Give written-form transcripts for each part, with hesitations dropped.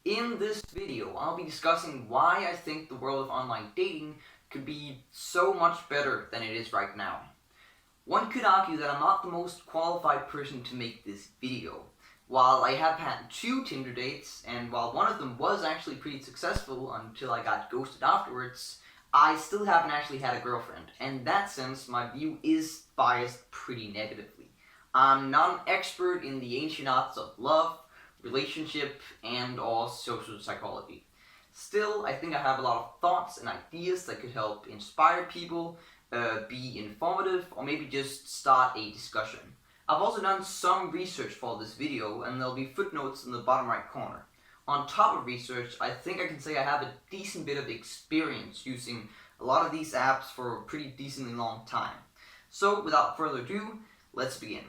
In this video, I'll be discussing why I think the world of online dating could be so much better than it is right now. One could argue that I'm not the most qualified person to make this video. While I have had 2 Tinder dates, and while one of them was actually pretty successful until I got ghosted afterwards, I still haven't actually had a girlfriend, and in that sense, my view is biased pretty negatively. I'm not an expert in the ancient arts of love, relationship, and or social psychology. Still, I think I have a lot of thoughts and ideas that could help inspire people, be informative, or maybe just start a discussion. I've also done some research for this video, and there'll be footnotes in the bottom right corner. On top of research, I think I can say I have a decent bit of experience using a lot of these apps for a pretty decently long time. So, without further ado, let's begin.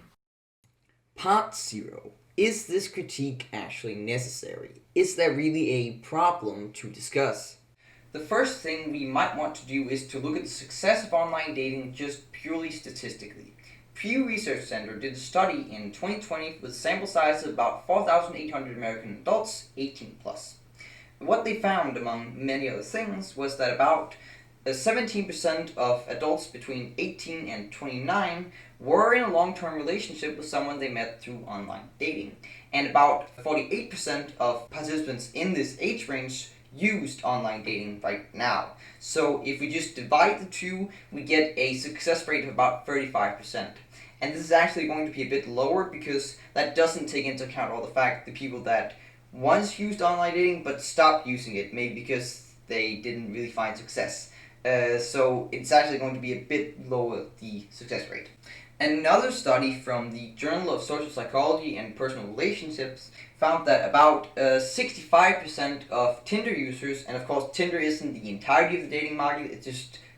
Part 0. Is this critique actually necessary? Is there really a problem to discuss? The first thing we might want to do is to look at the success of online dating just purely statistically. Pew Research Center did a study in 2020 with a sample size of about 4,800 American adults, 18 plus. What they found, among many other things, was that about 17% of adults between 18 and 29 were in a long-term relationship with someone they met through online dating, and about 48% of participants in this age range used online dating right now. So if we just divide the two, we get a success rate of about 35%. And this is actually going to be a bit lower because that doesn't take into account all the fact the people that once used online dating but stopped using it, maybe because they didn't really find success. So it's actually going to be a bit lower, the success rate. Another study from the Journal of Social Psychology and Personal Relationships found that about 65% of Tinder users, and of course Tinder isn't the entirety of the dating market,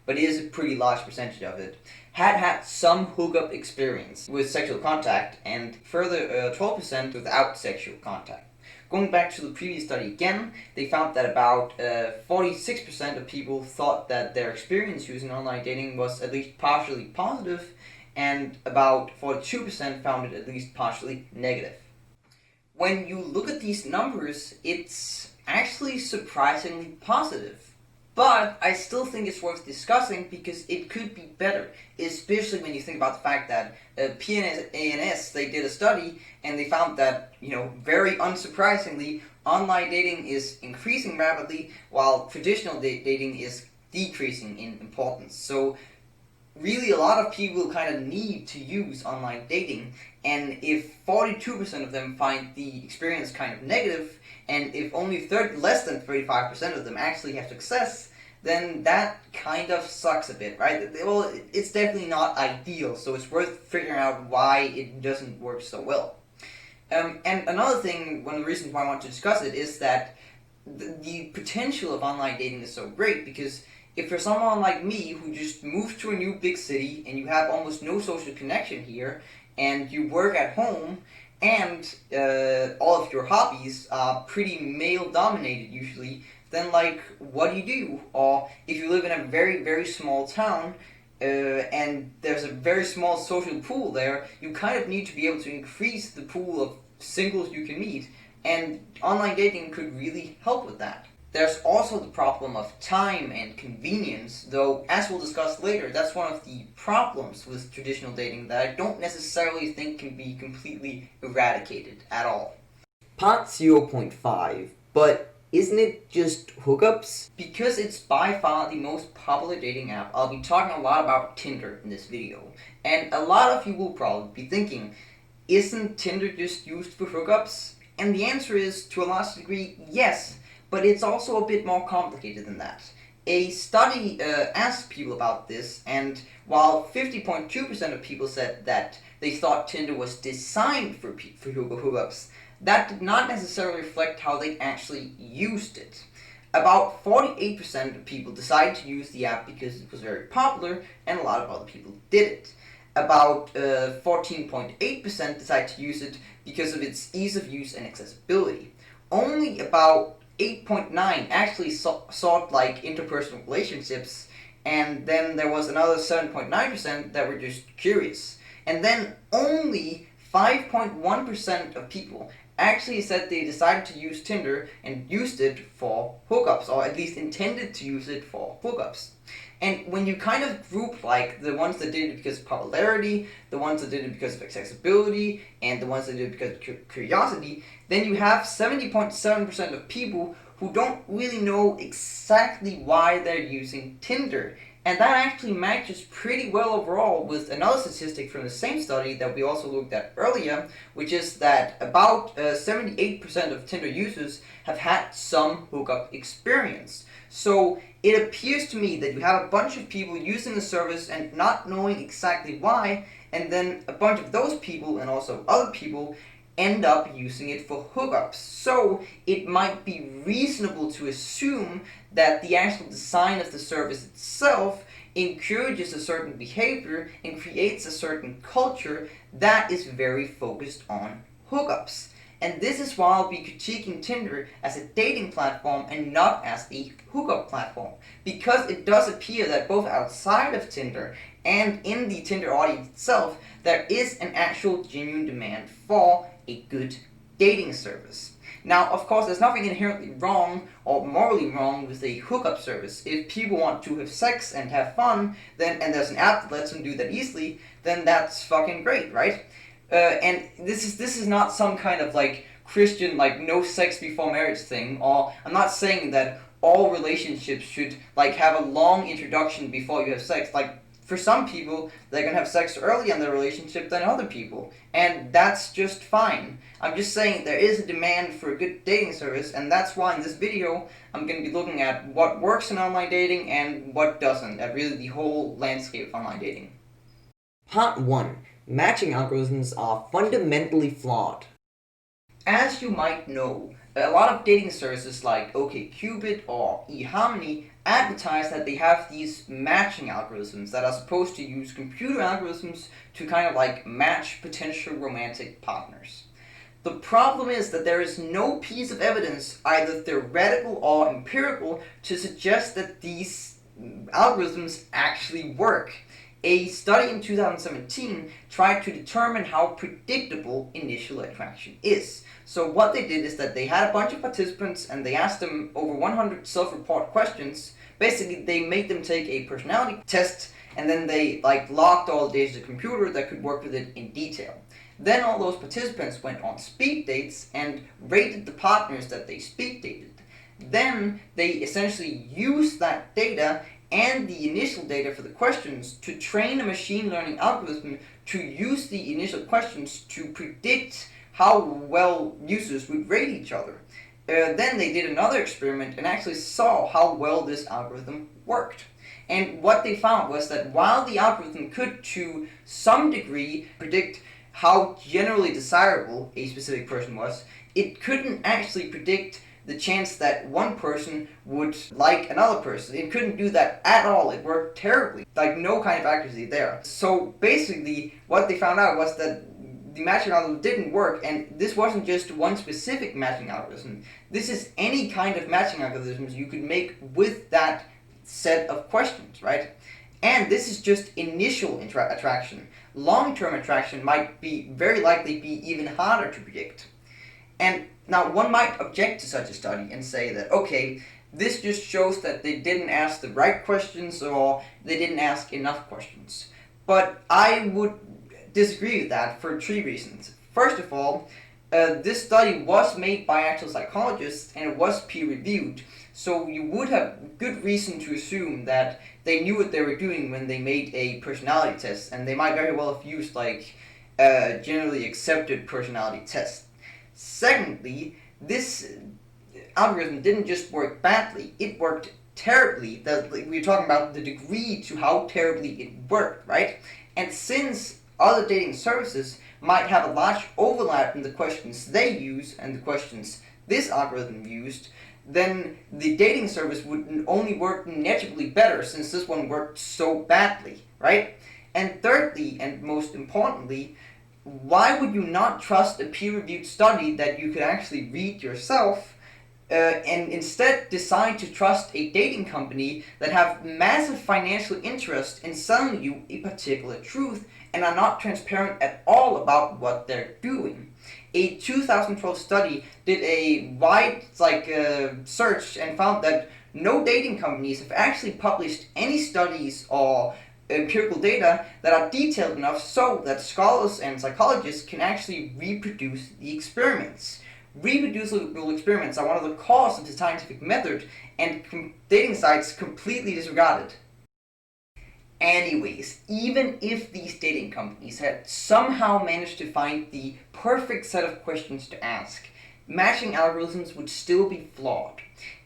but it is a pretty large percentage of it, had some hookup experience with sexual contact, and further 12% without sexual contact. Going back to the previous study again, they found that about 46% of people thought that their experience using online dating was at least partially positive, and about 42% found it at least partially negative. When you look at these numbers, it's actually surprisingly positive. But I still think it's worth discussing because it could be better, especially when you think about the fact that PNAS, they did a study and they found that, very unsurprisingly, online dating is increasing rapidly while traditional dating is decreasing in importance. So really a lot of people kind of need to use online dating, and if 42% of them find the experience kind of negative, and if only less than 35% of them actually have success, then that kind of sucks a bit, right? Well, it's definitely not ideal, so it's worth figuring out why it doesn't work so well. And another thing, one of the reasons why I want to discuss it is that the potential of online dating is so great, because if you're someone like me who just moved to a new big city and you have almost no social connection here, and you work at home, and all of your hobbies are pretty male-dominated usually, then what do you do? Or if you live in a very, very small town, and there's a very small social pool there, you kind of need to be able to increase the pool of singles you can meet, and online dating could really help with that. There's also the problem of time and convenience, though as we'll discuss later, that's one of the problems with traditional dating that I don't necessarily think can be completely eradicated at all. Part 0.5. But isn't it just hookups? Because it's by far the most popular dating app, I'll be talking a lot about Tinder in this video. And a lot of you will probably be thinking, isn't Tinder just used for hookups? And the answer is, to a large degree, yes. But it's also a bit more complicated than that. A study asked people about this, and while 50.2% of people said that they thought Tinder was designed for hookups, that did not necessarily reflect how they actually used it. About 48% of people decided to use the app because it was very popular, and a lot of other people did it. About 14.8% decided to use it because of its ease of use and accessibility. Only about 8.9 actually sought interpersonal relationships, and then there was another 7.9% that were just curious. And then only 5.1% of people actually said they decided to use Tinder and used it for hookups, or at least intended to use it for hookups. And when you kind of group like the ones that did it because of popularity, the ones that did it because of accessibility, and the ones that did it because of curiosity, then you have 70.7% of people who don't really know exactly why they're using Tinder. And that actually matches pretty well overall with another statistic from the same study that we also looked at earlier, which is that about 78% of Tinder users have had some hookup experience. So it appears to me that you have a bunch of people using the service and not knowing exactly why, and then a bunch of those people and also other people end up using it for hookups. So it might be reasonable to assume that the actual design of the service itself encourages a certain behavior and creates a certain culture that is very focused on hookups. And this is why I'll be critiquing Tinder as a dating platform and not as a hookup platform. Because it does appear that both outside of Tinder and in the Tinder audience itself, there is an actual genuine demand for a good dating service. Now, of course, there's nothing inherently wrong or morally wrong with a hookup service. If people want to have sex and have fun, then and there's an app that lets them do that easily, then that's fucking great, right? And this is not some kind of like Christian like no sex before marriage thing, or I'm not saying that all relationships should like have a long introduction before you have sex. Like for some people, they're gonna have sex early in their relationship than other people, and that's just fine. I'm just saying there is a demand for a good dating service, and that's why in this video I'm gonna be looking at what works in online dating and what doesn't, at really the whole landscape of online dating. Part 1. Matching algorithms are fundamentally flawed. As you might know, a lot of dating services like OkCupid or eHarmony advertise that they have these matching algorithms that are supposed to use computer algorithms to kind of like match potential romantic partners. The problem is that there is no piece of evidence, either theoretical or empirical, to suggest that these algorithms actually work. A study in 2017 tried to determine how predictable initial attraction is. So what they did is that they had a bunch of participants and they asked them over 100 self-report questions. Basically, they made them take a personality test and then they like logged all the data to the computer that could work with it in detail. Then all those participants went on speed dates and rated the partners that they speed dated. Then they essentially used that data and the initial data for the questions to train a machine learning algorithm to use the initial questions to predict how well users would rate each other. Then they did another experiment and actually saw how well this algorithm worked. And what they found was that while the algorithm could to some degree predict how generally desirable a specific person was, it couldn't actually predict the chance that one person would like another person. It couldn't do that at all. It worked terribly. Like no kind of accuracy there. So basically what they found out was that the matching algorithm didn't work, and this wasn't just one specific matching algorithm. This is any kind of matching algorithms you could make with that set of questions, right? And this is just initial attraction. Long-term attraction might be very likely be even harder to predict. And now one might object to such a study and say that, okay, this just shows that they didn't ask the right questions or they didn't ask enough questions. But I would disagree with that for 3 reasons. First of all, this study was made by actual psychologists and it was peer-reviewed, so you would have good reason to assume that they knew what they were doing when they made a personality test, and they might very well have used like a generally accepted personality test. Secondly, this algorithm didn't just work badly, it worked terribly. We're talking about the degree to how terribly it worked, right? And since other dating services might have a large overlap in the questions they use and the questions this algorithm used, then the dating service would only work negligible better since this one worked so badly, right? And thirdly, and most importantly, why would you not trust a peer-reviewed study that you could actually read yourself and instead decide to trust a dating company that have massive financial interest in selling you a particular truth and are not transparent at all about what they're doing? A 2012 study did a wide search and found that no dating companies have actually published any studies or empirical data that are detailed enough so that scholars and psychologists can actually reproduce the experiments. Reproducible experiments are one of the cores of the scientific method, and dating sites completely disregarded. Anyways, even if these dating companies had somehow managed to find the perfect set of questions to ask, matching algorithms would still be flawed.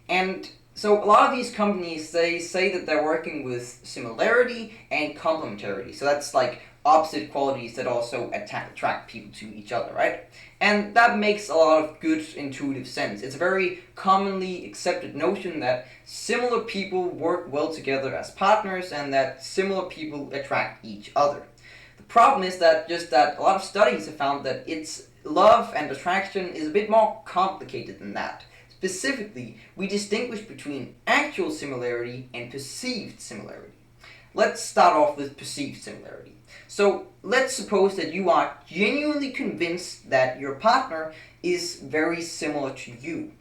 And so a lot of these companies, they say that they're working with similarity and complementarity. So that's like opposite qualities that also attract people to each other, right? And that makes a lot of good intuitive sense. It's a very commonly accepted notion that similar people work well together as partners and that similar people attract each other. The problem is that a lot of studies have found that it's love and attraction is a bit more complicated than that. Specifically, we distinguish between actual similarity and perceived similarity. Let's start off with perceived similarity. So let's suppose that you are genuinely convinced that your partner is very similar to you.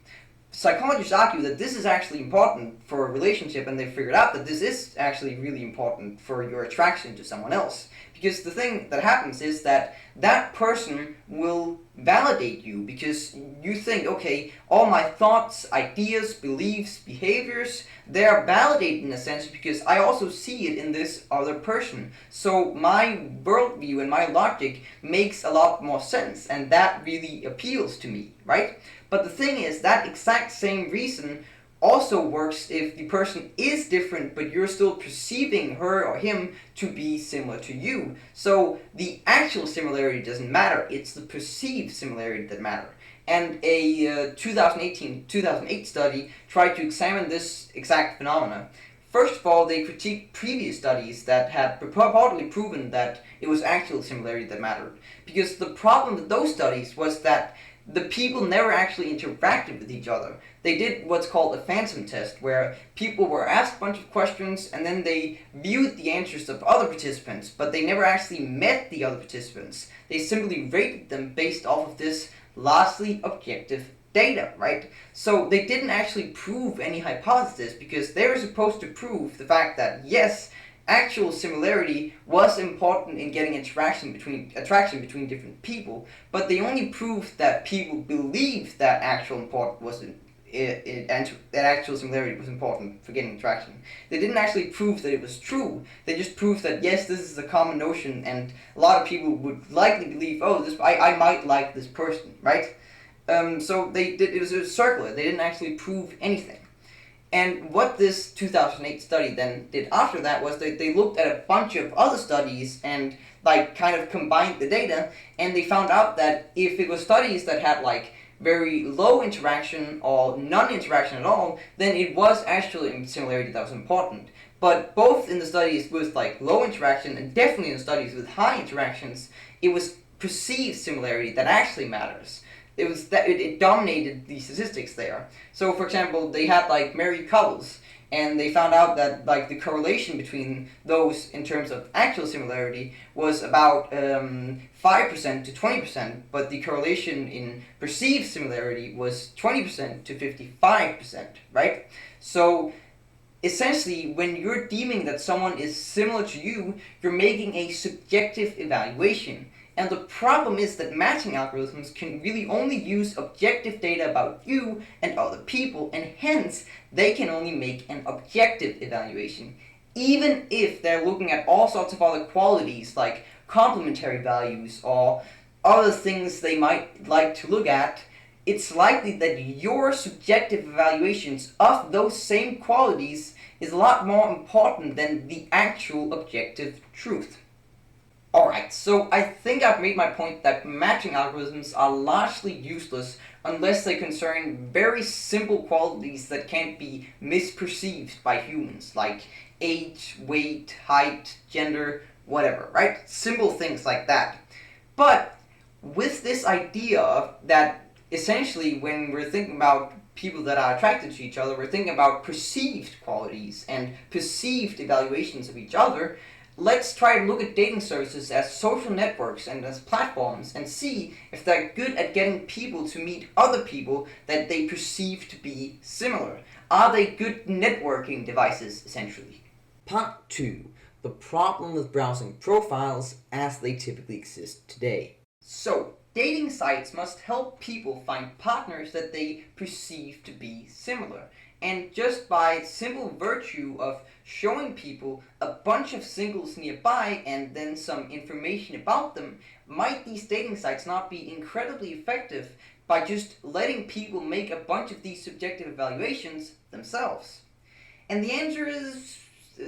Psychologists argue that this is actually important for a relationship, and they figured out that this is actually really important for your attraction to someone else. Because the thing that happens is that that person will validate you because you think, okay, all my thoughts, ideas, beliefs, behaviors, they're validated in a sense because I also see it in this other person. So my worldview and my logic makes a lot more sense, and that really appeals to me, right? But the thing is, that exact same reason also works if the person is different, but you're still perceiving her or him to be similar to you. So the actual similarity doesn't matter, it's the perceived similarity that matters. And a 2008 study tried to examine this exact phenomena. First of all, they critiqued previous studies that had purportedly proven that it was actual similarity that mattered. Because the problem with those studies was that the people never actually interacted with each other. They did what's called a phantom test, where people were asked a bunch of questions and then they viewed the answers of other participants, but they never actually met the other participants. They simply rated them based off of this largely objective data, right? So they didn't actually prove any hypothesis because they were supposed to prove the fact that yes, actual similarity was important in getting attraction between different people, but they only proved that people believed that actual similarity was important for getting attraction. They didn't actually prove that it was true. They just proved that yes, this is a common notion, and a lot of people would likely believe, oh, I might like this person, right? So it was a circular. They didn't actually prove anything. And what this 2008 study then did after that was they looked at a bunch of other studies and kind of combined the data, and they found out that if it was studies that had very low interaction or non-interaction at all, then it was actually similarity that was important. But both in the studies with low interaction and definitely in the studies with high interactions, it was perceived similarity that actually matters. It was that it dominated the statistics there. So, for example, they had married couples, and they found out that the correlation between those in terms of actual similarity was about 5% to 20%, but the correlation in perceived similarity was 20% to 55%, right? So essentially, when you're deeming that someone is similar to you, you're making a subjective evaluation. And the problem is that matching algorithms can really only use objective data about you and other people, and hence they can only make an objective evaluation. Even if they're looking at all sorts of other qualities like complementary values or other things they might like to look at, it's likely that your subjective evaluations of those same qualities is a lot more important than the actual objective truth. Alright, so I think I've made my point that matching algorithms are largely useless unless they concern very simple qualities that can't be misperceived by humans, like age, weight, height, gender, whatever, right? Simple things like that. But with this idea that essentially when we're thinking about people that are attracted to each other, we're thinking about perceived qualities and perceived evaluations of each other, let's try to look at dating services as social networks and as platforms and see if they're good at getting people to meet other people that they perceive to be similar. Are they good networking devices, essentially? Part 2. The problem with browsing profiles as they typically exist today. So, dating sites must help people find partners that they perceive to be similar. And just by simple virtue of showing people a bunch of singles nearby and then some information about them, might these dating sites not be incredibly effective by just letting people make a bunch of these subjective evaluations themselves? And the answer is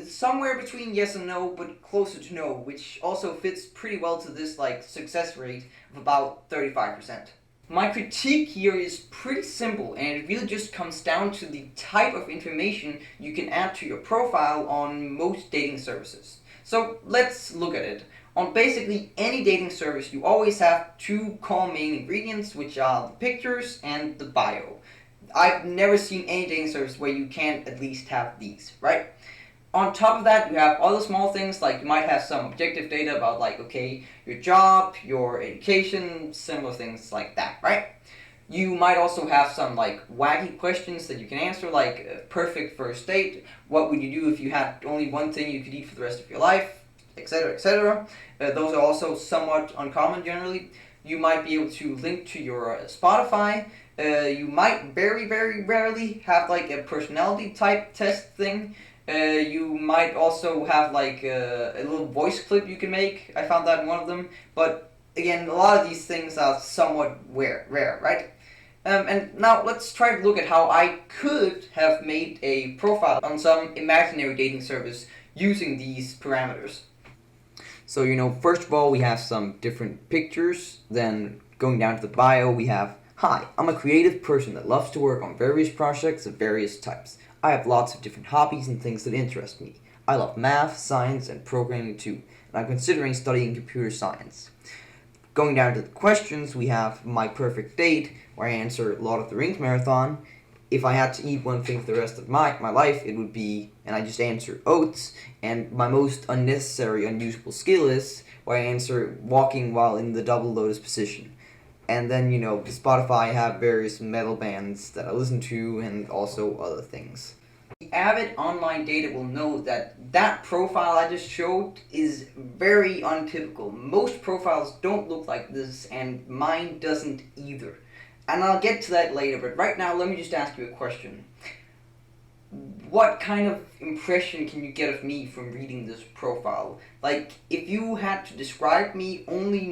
somewhere between yes and no, but closer to no, which also fits pretty well to this success rate of about 35%. My critique here is pretty simple, and it really just comes down to the type of information you can add to your profile on most dating services. So let's look at it. On basically any dating service, you always have two core main ingredients, which are the pictures and the bio. I've never seen any dating service where you can't at least have these, right? On top of that, you have other small things, like you might have some objective data about your job, your education, similar things like that, right? You might also have some wacky questions that you can answer, like a perfect first date, what would you do if you had only one thing you could eat for the rest of your life, etc., etc. Those are also somewhat uncommon generally. You might be able to link to your Spotify. You might very, very rarely have a personality type test thing. You might also have a little voice clip you can make. I found that in one of them. But again, a lot of these things are somewhat rare, right? And now let's try to look at how I could have made a profile on some imaginary dating service using these parameters. So, first of all, we have some different pictures. Then going down to the bio, we have, "Hi, I'm a creative person that loves to work on various projects of various types. I have lots of different hobbies and things that interest me. I love math, science, and programming too, and I'm considering studying computer science." Going down to the questions, we have "My perfect date," where I answer Lord of the Rings marathon. If I had to eat one thing for the rest of my life, it would be, and I just answer oats. And my most unnecessary, unusable skill is, where I answer walking while in the double lotus position. And then, the Spotify, I have various metal bands that I listen to and also other things. The avid online data will know that profile I just showed is very untypical. Most profiles don't look like this, and mine doesn't either. And I'll get to that later, but right now let me just ask you a question. What kind of impression can you get of me from reading this profile? If you had to describe me only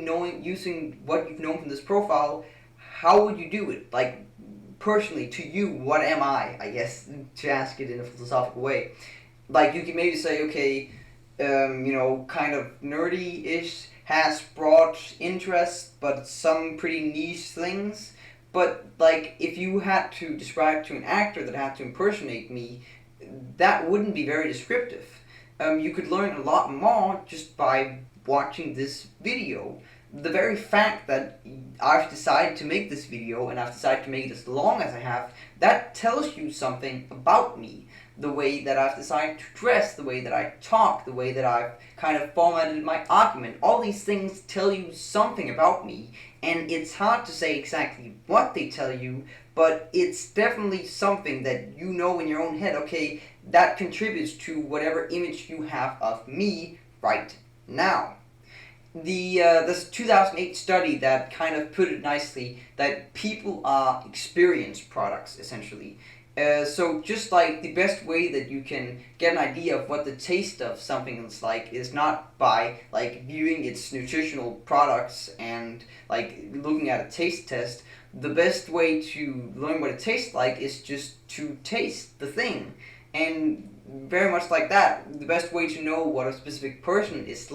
using what you've known from this profile, how would you do it? Personally, to you, what am I guess, to ask it in a philosophical way. You can maybe say, okay, kind of nerdy-ish, has broad interests, but some pretty niche things. But, if you had to describe to an actor that had to impersonate me, that wouldn't be very descriptive. You could learn a lot more just by watching this video. The very fact that I've decided to make this video, and I've decided to make it as long as I have, that tells you something about me. The way that I've decided to dress, the way that I talk, the way that I've kind of formatted my argument. All these things tell you something about me, and it's hard to say exactly what they tell you, but it's definitely something that you know in your own head, okay, that contributes to whatever image you have of me right now. This 2008 study that kind of put it nicely, that people are experience products, essentially. So just the best way that you can get an idea of what the taste of something is is not by viewing its nutritional products and looking at a taste test. The best way to learn what it tastes like is just to taste the thing. And very much like that, the best way to know what a specific person is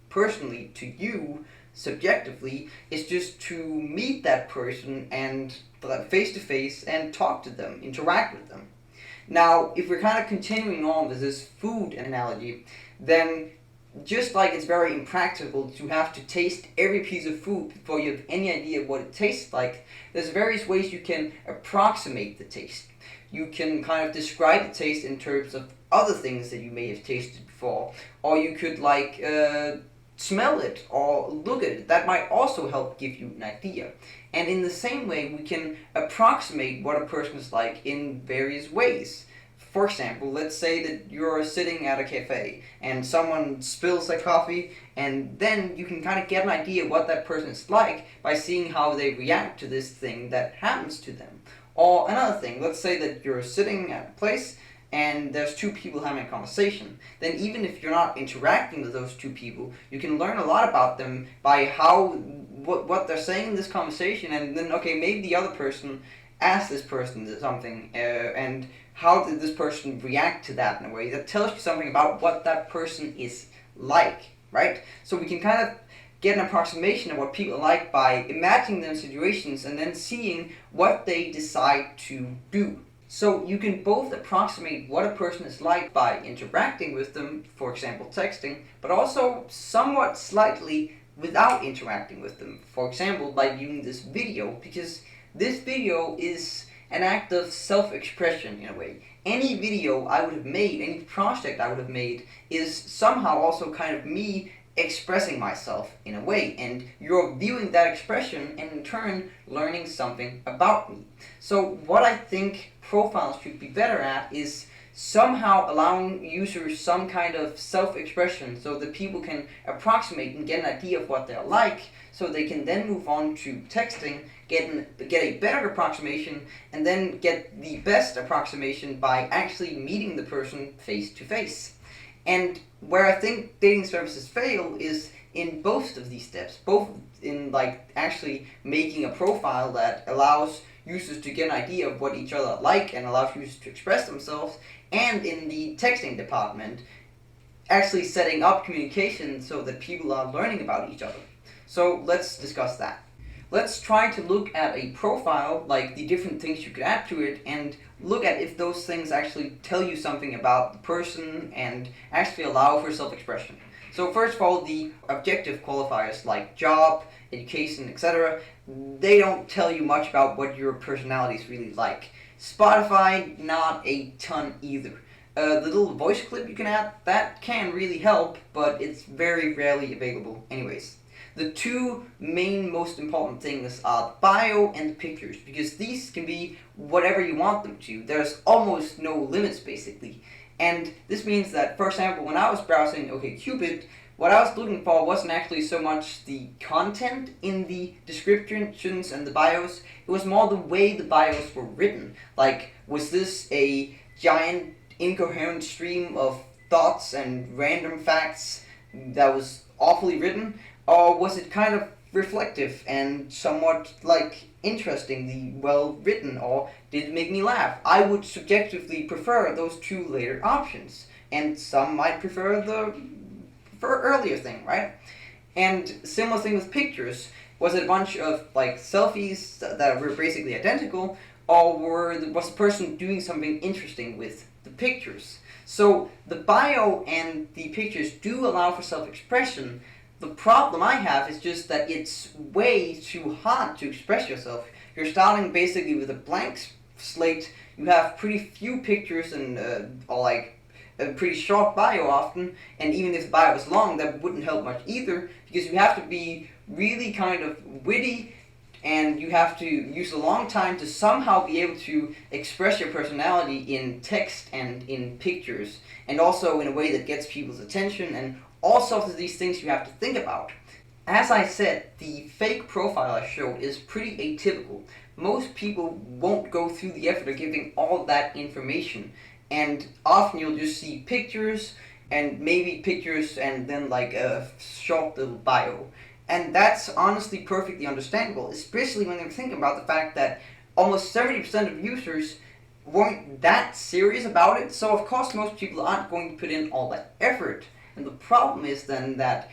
personally to you, subjectively, is just to meet that person and face to face and talk to them, interact with them. Now, if we're kind of continuing on with this food analogy, then just like it's very impractical to have to taste every piece of food before you have any idea what it tastes like, there's various ways you can approximate the taste. You can kind of describe the taste in terms of other things that you may have tasted before, or you could smell it or look at it. That might also help give you an idea. And in the same way, we can approximate what a person is like in various ways. For example, let's say that you're sitting at a cafe and someone spills their coffee, and then you can kind of get an idea what that person is like by seeing how they react to this thing that happens to them. Or another thing, let's say that you're sitting at a place and there's two people having a conversation. Then even if you're not interacting with those two people, you can learn a lot about them by what they're saying in this conversation, and then, okay, maybe the other person asked this person something, and how did this person react to that in a way that tells you something about what that person is like, right? So we can kind of get an approximation of what people are like by imagining them situations and then seeing what they decide to do. So you can both approximate what a person is like by interacting with them, for example texting, but also somewhat slightly without interacting with them. For example, by viewing this video, because this video is an act of self-expression in a way. Any video I would have made, any project I would have made, is somehow also kind of me expressing myself in a way, and you're viewing that expression and in turn learning something about me. So what I think profiles should be better at is somehow allowing users some kind of self-expression so that people can approximate and get an idea of what they're like, so they can then move on to texting, get a better approximation, and then get the best approximation by actually meeting the person face to face. And where I think dating services fail is in both of these steps, both in actually making a profile that allows users to get an idea of what each other are like and allows users to express themselves, and in the texting department, actually setting up communication so that people are learning about each other. So let's discuss that. Let's try to look at a profile, like the different things you could add to it, and look at if those things actually tell you something about the person and actually allow for self-expression. So first of all, the objective qualifiers like job, education, etc., they don't tell you much about what your personality is really like. Spotify, not a ton either. The little voice clip you can add, that can really help, but it's very rarely available anyways. The two main most important things are bio and pictures, because these can be whatever you want them to. There's almost no limits basically. And this means that, for example, when I was browsing OkCupid, what I was looking for wasn't actually so much the content in the descriptions and the bios, it was more the way the bios were written. Like, was this a giant incoherent stream of thoughts and random facts that was awfully written? Or was it kind of reflective and somewhat interestingly well written, or did it make me laugh? I would subjectively prefer those two later options, and some might prefer the earlier thing, right? And similar thing with pictures. Was it a bunch of selfies that were basically identical, or was the person doing something interesting with the pictures? So the bio and the pictures do allow for self-expression. The problem I have is just that it's way too hard to express yourself. You're starting basically with a blank slate. You have pretty few pictures and a pretty short bio often, and even if the bio was long, that wouldn't help much either, because you have to be really kind of witty, and you have to use a long time to somehow be able to express your personality in text and in pictures, and also in a way that gets people's attention, and all sorts of these things you have to think about. As I said, the fake profile I showed is pretty atypical. Most people won't go through the effort of giving all that information, and often you'll just see pictures, and maybe pictures and then a short little bio. And that's honestly perfectly understandable, especially when you're thinking about the fact that almost 70% of users weren't that serious about it, so of course most people aren't going to put in all that effort. And the problem is then that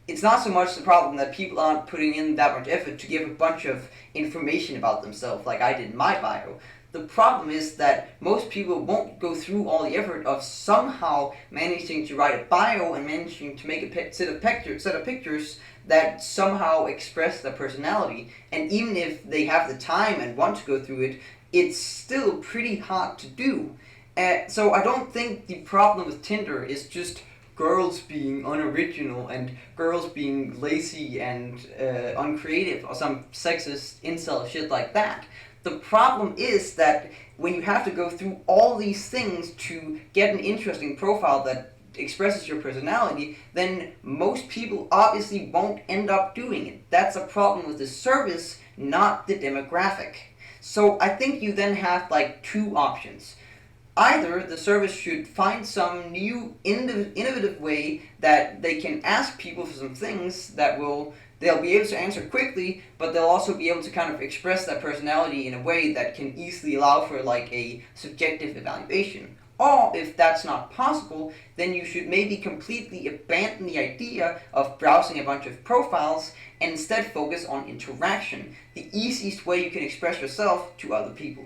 it's not so much the problem that people aren't putting in that much effort to give a bunch of information about themselves like I did in my bio. The problem is that most people won't go through all the effort of somehow managing to write a bio and managing to make a set of pictures that somehow express their personality. And even if they have the time and want to go through it, it's still pretty hard to do. So I don't think the problem with Tinder is just girls being unoriginal and girls being lazy and uncreative or some sexist incel shit like that. The problem is that when you have to go through all these things to get an interesting profile that expresses your personality, then most people obviously won't end up doing it. That's a problem with the service, not the demographic. So I think you then have like two options. Either the service should find some new innovative way that they can ask people for some things that they'll be able to answer quickly, but they'll also be able to kind of express that personality in a way that can easily allow for like a subjective evaluation. Or if that's not possible, then you should maybe completely abandon the idea of browsing a bunch of profiles and instead focus on interaction, the easiest way you can express yourself to other people.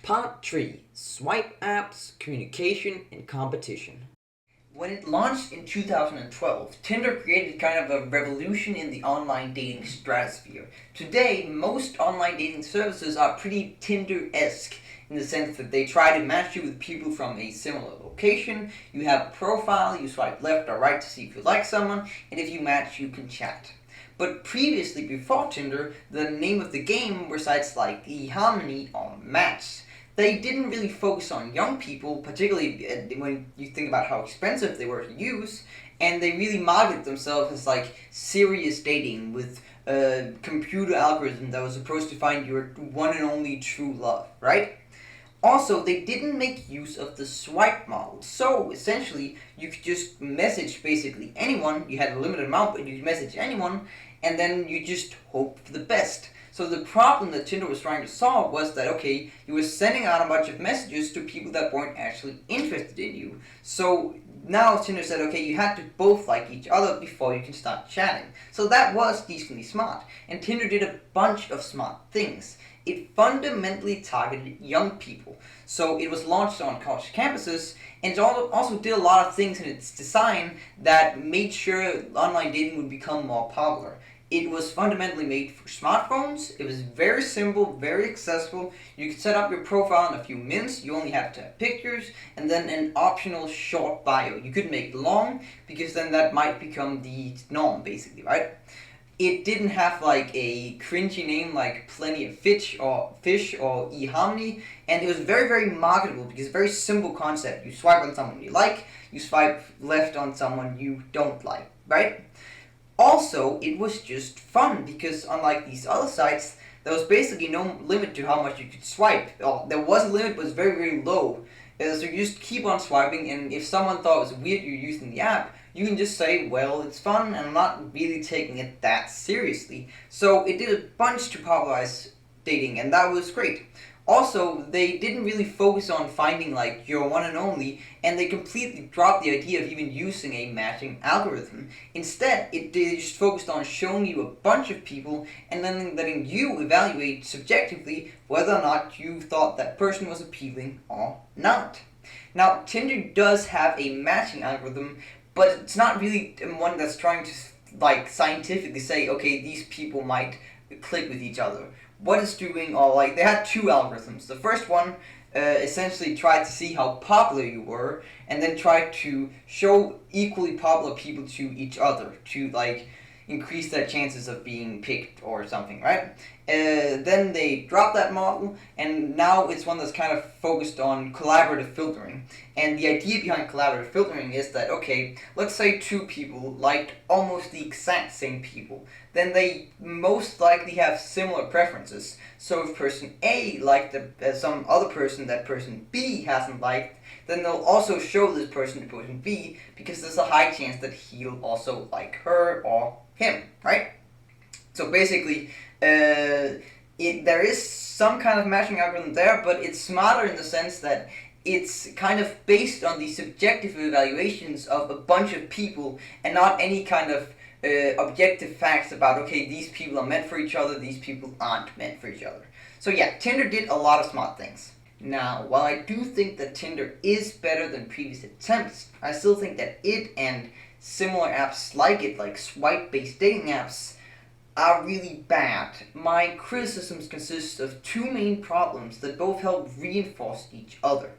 Part 3. Swipe apps, communication, and competition. When it launched in 2012, Tinder created kind of a revolution in the online dating stratosphere. Today, most online dating services are pretty Tinder-esque in the sense that they try to match you with people from a similar location. You have a profile, you swipe left or right to see if you like someone, and if you match, you can chat. But previously, before Tinder, the name of the game were sites like eHarmony or Match. They didn't really focus on young people, particularly when you think about how expensive they were to use, and they really marketed themselves as like serious dating with a computer algorithm that was supposed to find your one and only true love, right? Also, they didn't make use of the swipe model, so essentially you could just message basically anyone. You had a limited amount, but you could message anyone, and then you just hope for the best. So the problem that Tinder was trying to solve was that, okay, you were sending out a bunch of messages to people that weren't actually interested in you. So now Tinder said, okay, you had to both like each other before you can start chatting. So that was decently smart. And Tinder did a bunch of smart things. It fundamentally targeted young people. So it was launched on college campuses, and it also did a lot of things in its design that made sure online dating would become more popular. It was fundamentally made for smartphones. It was very simple, very accessible. You could set up your profile in a few minutes. You only have to have pictures and then an optional short bio. You could make it long because then that might become the norm, basically, right? It didn't have like a cringy name like Plenty of Fish or eHarmony, and it was very, very marketable because it's a very simple concept. You swipe on someone you like, you swipe left on someone you don't like, right? Also, it was just fun because unlike these other sites, there was basically no limit to how much you could swipe. Well, there was a limit, but it was very, very low. So you just keep on swiping, and if someone thought it was weird you're using the app, you can just say, well, it's fun, and I'm not really taking it that seriously. So it did a bunch to popularize dating, and that was great. Also, they didn't really focus on finding like your one and only, and they completely dropped the idea of even using a matching algorithm. Instead, they just focused on showing you a bunch of people and then letting you evaluate subjectively whether or not you thought that person was appealing or not. Now, Tinder does have a matching algorithm, but it's not really one that's trying to like scientifically say, okay, these people might click with each other. What it's doing, or like they had two algorithms. The first one essentially tried to see how popular you were, and then tried to show equally popular people to each other to like increase their chances of being picked or something, right? Then they dropped that model, and now it's one that's kind of focused on collaborative filtering. And the idea behind collaborative filtering is that, okay, let's say two people liked almost the exact same people, then they most likely have similar preferences. So if person A liked some other person that person B hasn't liked, then they'll also show this person to person B because there's a high chance that he'll also like her or him, right? So basically, there is some kind of matching algorithm there, but it's smarter in the sense that it's kind of based on the subjective evaluations of a bunch of people and not any kind of objective facts about, okay, these people are meant for each other, these people aren't meant for each other. So yeah, Tinder did a lot of smart things. Now, while I do think that Tinder is better than previous attempts, I still think that it and similar apps like it, like swipe-based dating apps, are really bad. My criticisms consist of two main problems that both help reinforce each other.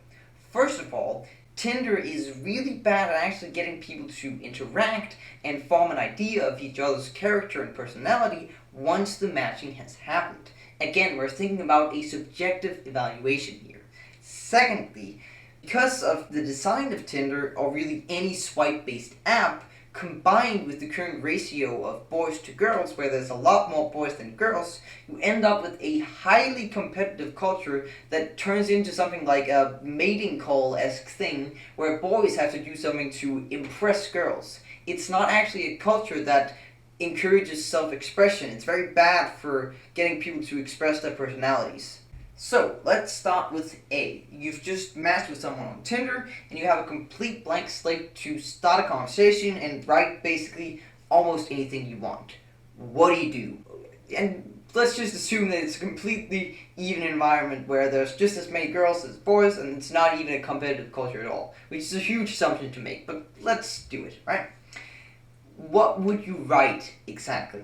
First of all, Tinder is really bad at actually getting people to interact and form an idea of each other's character and personality once the matching has happened. Again, we're thinking about a subjective evaluation here. Secondly, because of the design of Tinder, or really any swipe-based app, combined with the current ratio of boys to girls, where there's a lot more boys than girls, you end up with a highly competitive culture that turns into something like a mating call-esque thing, where boys have to do something to impress girls. It's not actually a culture that encourages self-expression. It's very bad for getting people to express their personalities. So, let's start with A. You've just matched with someone on Tinder, and you have a complete blank slate to start a conversation and write basically almost anything you want. What do? And let's just assume that it's a completely even environment where there's just as many girls as boys, and it's not even a competitive culture at all, which is a huge assumption to make, but let's do it, right? What would you write exactly?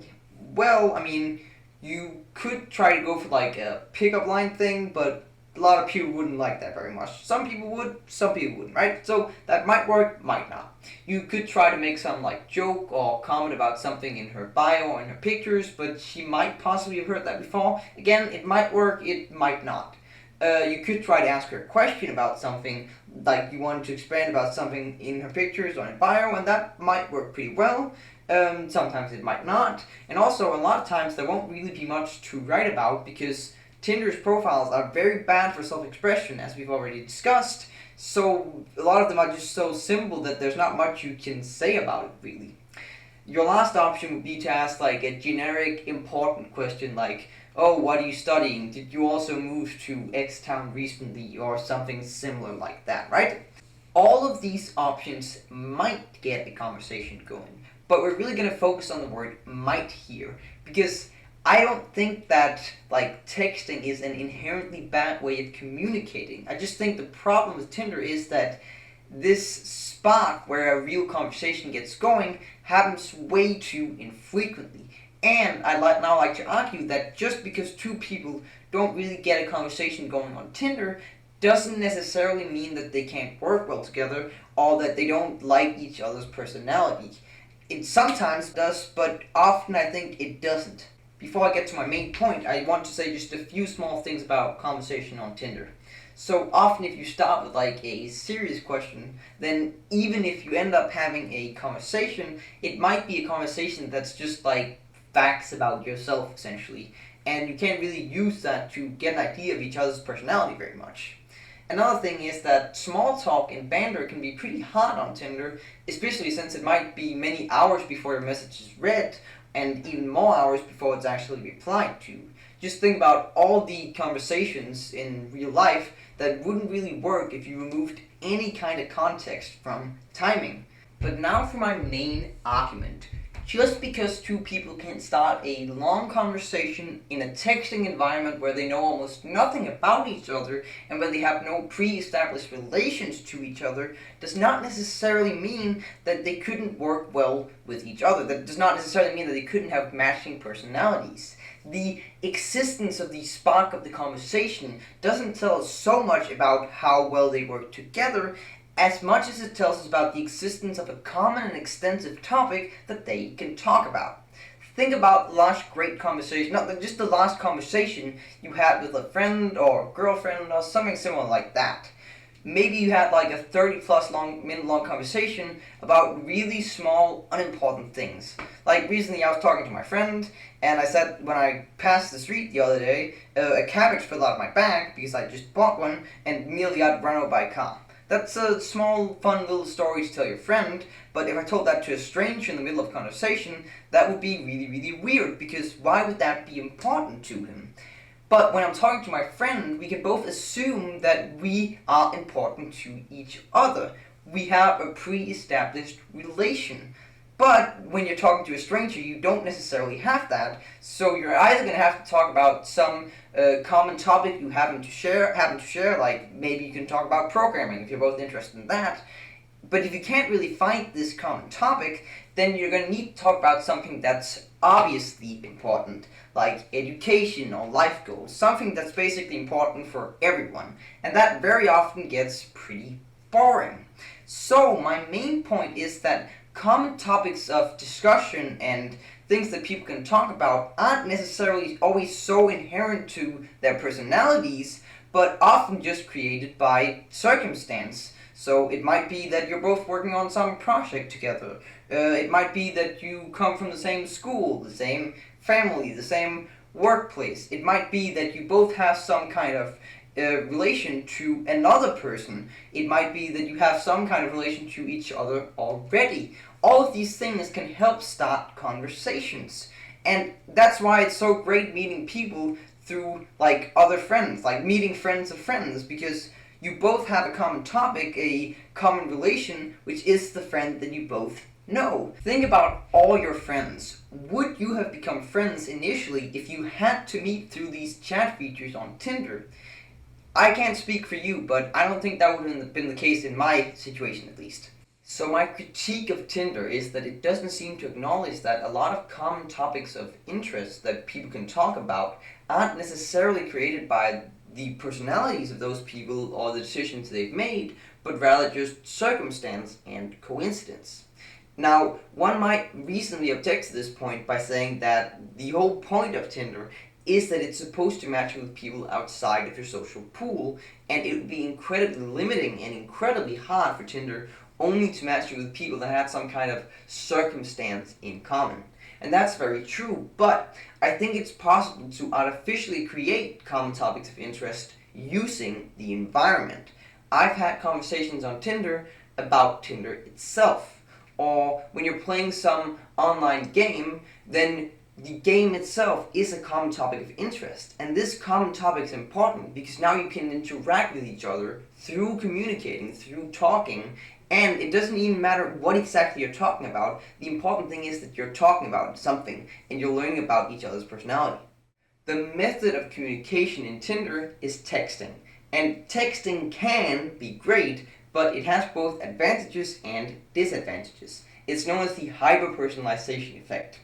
Well, I mean, you could try to go for like a pickup line thing, but a lot of people wouldn't like that very much. Some people would, some people wouldn't, right? So that might work, might not. You could try to make some like joke or comment about something in her bio or in her pictures, but she might possibly have heard that before. Again, it might work, it might not. You could try to ask her a question about something, like you wanted to expand about something in her pictures or in bio, and that might work pretty well. Sometimes it might not. And also, a lot of times there won't really be much to write about because Tinder's profiles are very bad for self-expression, as we've already discussed. So a lot of them are just so simple that there's not much you can say about it, really. Your last option would be to ask like a generic important question like, oh, what are you studying? Did you also move to X town recently? Or something similar like that, right? All of these options might get a conversation going. But we're really going to focus on the word might here, because I don't think that like texting is an inherently bad way of communicating. I just think the problem with Tinder is that this spot where a real conversation gets going happens way too infrequently. And I'd now like to argue that just because two people don't really get a conversation going on Tinder doesn't necessarily mean that they can't work well together or that they don't like each other's personality. It sometimes does, but often I think it doesn't. Before I get to my main point, I want to say just a few small things about conversation on Tinder. So often if you start with like a serious question, then even if you end up having a conversation, it might be a conversation that's just like facts about yourself essentially. And you can't really use that to get an idea of each other's personality very much. Another thing is that small talk and banter can be pretty hard on Tinder, especially since it might be many hours before your message is read, and even more hours before it's actually replied to. Just think about all the conversations in real life that wouldn't really work if you removed any kind of context from timing. But now for my main argument. Just because two people can start a long conversation in a texting environment where they know almost nothing about each other and where they have no pre-established relations to each other does not necessarily mean that they couldn't work well with each other. That does not necessarily mean that they couldn't have matching personalities. The existence of the spark of the conversation doesn't tell us so much about how well they work together as much as it tells us about the existence of a common and extensive topic that they can talk about. Think about the last great conversation, not just the last conversation you had with a friend or girlfriend or something similar like that. Maybe you had like a 30+ minute long conversation about really small, unimportant things. Like recently I was talking to my friend, and I said when I passed the street the other day, a cabbage fell out of my bag because I just bought one and nearly got run over by a car. That's a small, fun little story to tell your friend, but if I told that to a stranger in the middle of a conversation, that would be really, really weird, because why would that be important to him? But when I'm talking to my friend, we can both assume that we are important to each other. We have a pre-established relation. But when you're talking to a stranger, you don't necessarily have that. So you're either going to have to talk about some common topic you happen to share, like maybe you can talk about programming if you're both interested in that. But if you can't really find this common topic, then you're going to need to talk about something that's obviously important, like education or life goals, something that's basically important for everyone. And that very often gets pretty boring. So my main point is that common topics of discussion and things that people can talk about aren't necessarily always so inherent to their personalities, but often just created by circumstance. So it might be that you're both working on some project together. It might be that you come from the same school, the same family, the same workplace. It might be that you both have some kind of relation to another person. It might be that you have some kind of relation to each other already. All of these things can help start conversations. And that's why it's so great meeting people through like other friends, like meeting friends of friends, because you both have a common topic, a common relation, which is the friend that you both know. Think about all your friends. Would you have become friends initially if you had to meet through these chat features on Tinder? I can't speak for you, but I don't think that would have been the case in my situation at least. So my critique of Tinder is that it doesn't seem to acknowledge that a lot of common topics of interest that people can talk about aren't necessarily created by the personalities of those people or the decisions they've made, but rather just circumstance and coincidence. Now, one might reasonably object to this point by saying that the whole point of Tinder is that it's supposed to match with people outside of your social pool, and it would be incredibly limiting and incredibly hard for Tinder only to match you with people that had some kind of circumstance in common. And that's very true, but I think it's possible to artificially create common topics of interest using the environment. I've had conversations on Tinder about Tinder itself, or when you're playing some online game, then the game itself is a common topic of interest. And this common topic is important because now you can interact with each other through communicating, through talking, and it doesn't even matter what exactly you're talking about. The important thing is that you're talking about something and you're learning about each other's personality. The method of communication in Tinder is texting. And texting can be great, but it has both advantages and disadvantages. It's known as the hyper-personalization effect.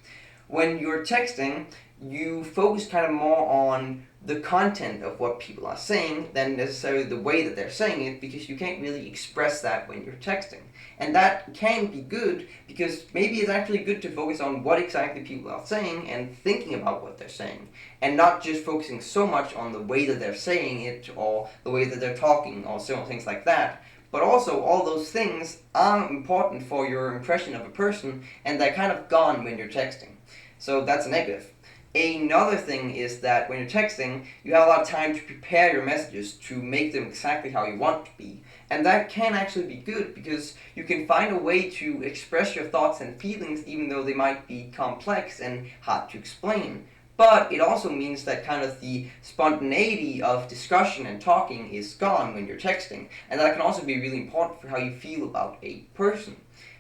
When you're texting, you focus kind of more on the content of what people are saying than necessarily the way that they're saying it, because you can't really express that when you're texting. And that can be good because maybe it's actually good to focus on what exactly people are saying and thinking about what they're saying, and not just focusing so much on the way that they're saying it or the way that they're talking or certain things like that. But also, all those things are important for your impression of a person, and they're kind of gone when you're texting. So that's a negative. Another thing is that when you're texting, you have a lot of time to prepare your messages to make them exactly how you want to be. And that can actually be good because you can find a way to express your thoughts and feelings even though they might be complex and hard to explain. But it also means that kind of the spontaneity of discussion and talking is gone when you're texting. And that can also be really important for how you feel about a person.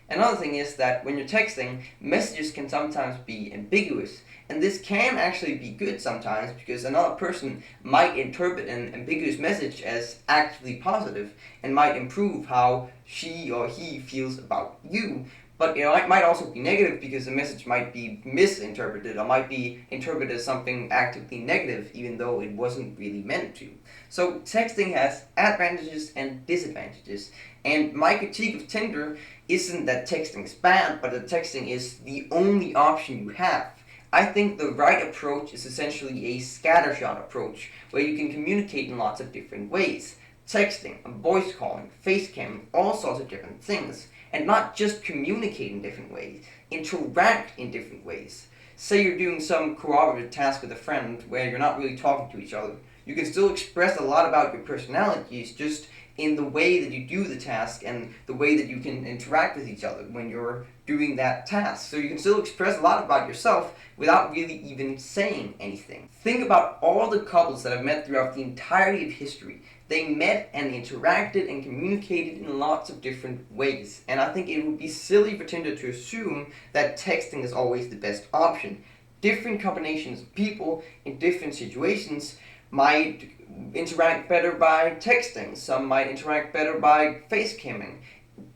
Another thing is that when you're texting, messages can sometimes be ambiguous. And this can actually be good sometimes because another person might interpret an ambiguous message as actively positive and might improve how she or he feels about you. But it might also be negative because the message might be misinterpreted or might be interpreted as something actively negative even though it wasn't really meant to. So texting has advantages and disadvantages. And my critique of Tinder isn't that texting is bad, but that texting is the only option you have. I think the right approach is essentially a scattershot approach, where you can communicate in lots of different ways. Texting, voice calling, face cam, all sorts of different things. And not just communicate in different ways, interact in different ways. Say you're doing some cooperative task with a friend where you're not really talking to each other. You can still express a lot about your personalities just in the way that you do the task and the way that you can interact with each other when you're doing that task. So you can still express a lot about yourself without really even saying anything. Think about all the couples that I've met throughout the entirety of history. They met and interacted and communicated in lots of different ways. And I think it would be silly for Tinder to assume that texting is always the best option. Different combinations of people in different situations might interact better by texting. Some might interact better by face camming.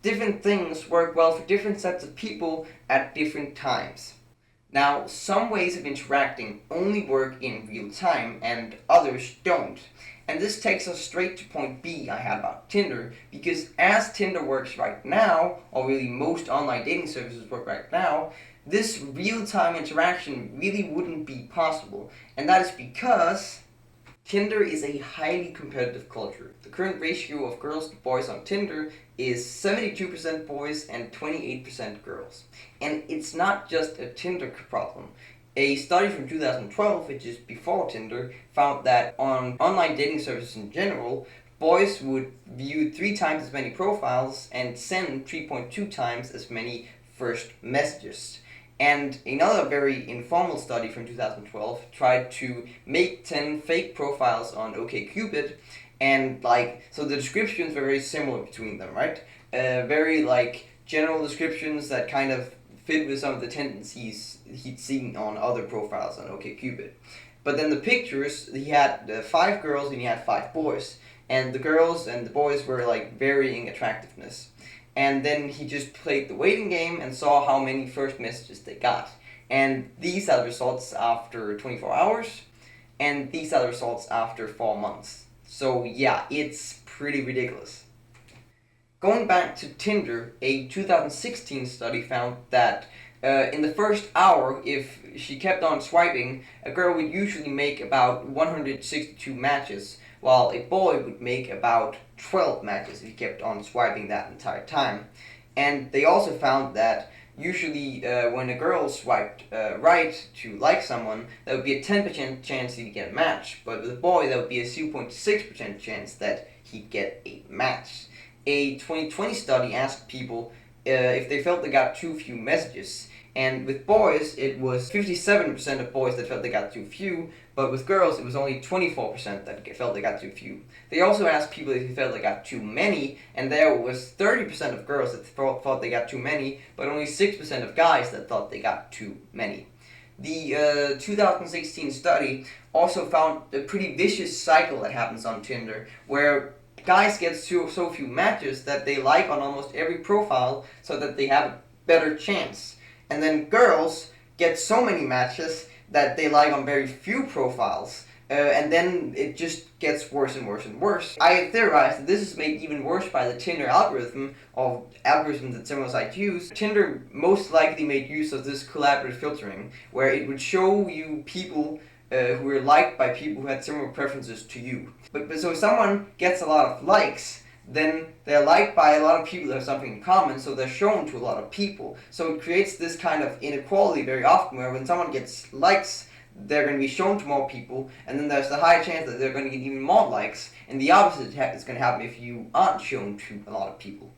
Different things work well for different sets of people at different times. Now, some ways of interacting only work in real time and others don't. And this takes us straight to point B I had about Tinder, because as Tinder works right now, or really most online dating services work right now, this real-time interaction really wouldn't be possible. And that is because Tinder is a highly competitive culture. The current ratio of girls to boys on Tinder is 72% boys and 28% girls. And it's not just a Tinder problem. A study from 2012, which is before Tinder, found that on online dating services in general, boys would view 3 times as many profiles and send 3.2 times as many first messages. And another very informal study from 2012 tried to make 10 fake profiles on OkCupid, and so the descriptions were very similar between them, right? Very general descriptions that kind of fit with some of the tendencies he'd seen on other profiles on OkCupid. But then the pictures, he had 5 girls and he had 5 boys, and the girls and the boys were varying attractiveness. And then he just played the waiting game and saw how many first messages they got. And these are the results after 24 hours, and these are the results after 4 months. So yeah, it's pretty ridiculous. Going back to Tinder, a 2016 study found that in the first hour, if she kept on swiping, a girl would usually make about 162 matches, while a boy would make about 12 matches if he kept on swiping that entire time. And they also found that usually when a girl swiped right to like someone, there would be a 10% chance he'd get a match, but with a boy there would be a 0.6% chance that he'd get a match. A 2020 study asked people if they felt they got too few messages. And with boys, it was 57% of boys that felt they got too few, but with girls, it was only 24% that felt they got too few. They also asked people if they felt they got too many, and there was 30% of girls that thought they got too many, but only 6% of guys that thought they got too many. The 2016 study also found a pretty vicious cycle that happens on Tinder, where guys get so few matches that they like on almost every profile so that they have a better chance. And then girls get so many matches that they like on very few profiles, and then it just gets worse and worse and worse. I have theorized that this is made even worse by the Tinder algorithm, or algorithms that similar sites use. Tinder most likely made use of this collaborative filtering, where it would show you people who were liked by people who had similar preferences to you. But so if someone gets a lot of likes, then they're liked by a lot of people that have something in common, so they're shown to a lot of people. So it creates this kind of inequality very often, where when someone gets likes, they're going to be shown to more people, and then there's the high chance that they're going to get even more likes, and the opposite is going to happen if you aren't shown to a lot of people.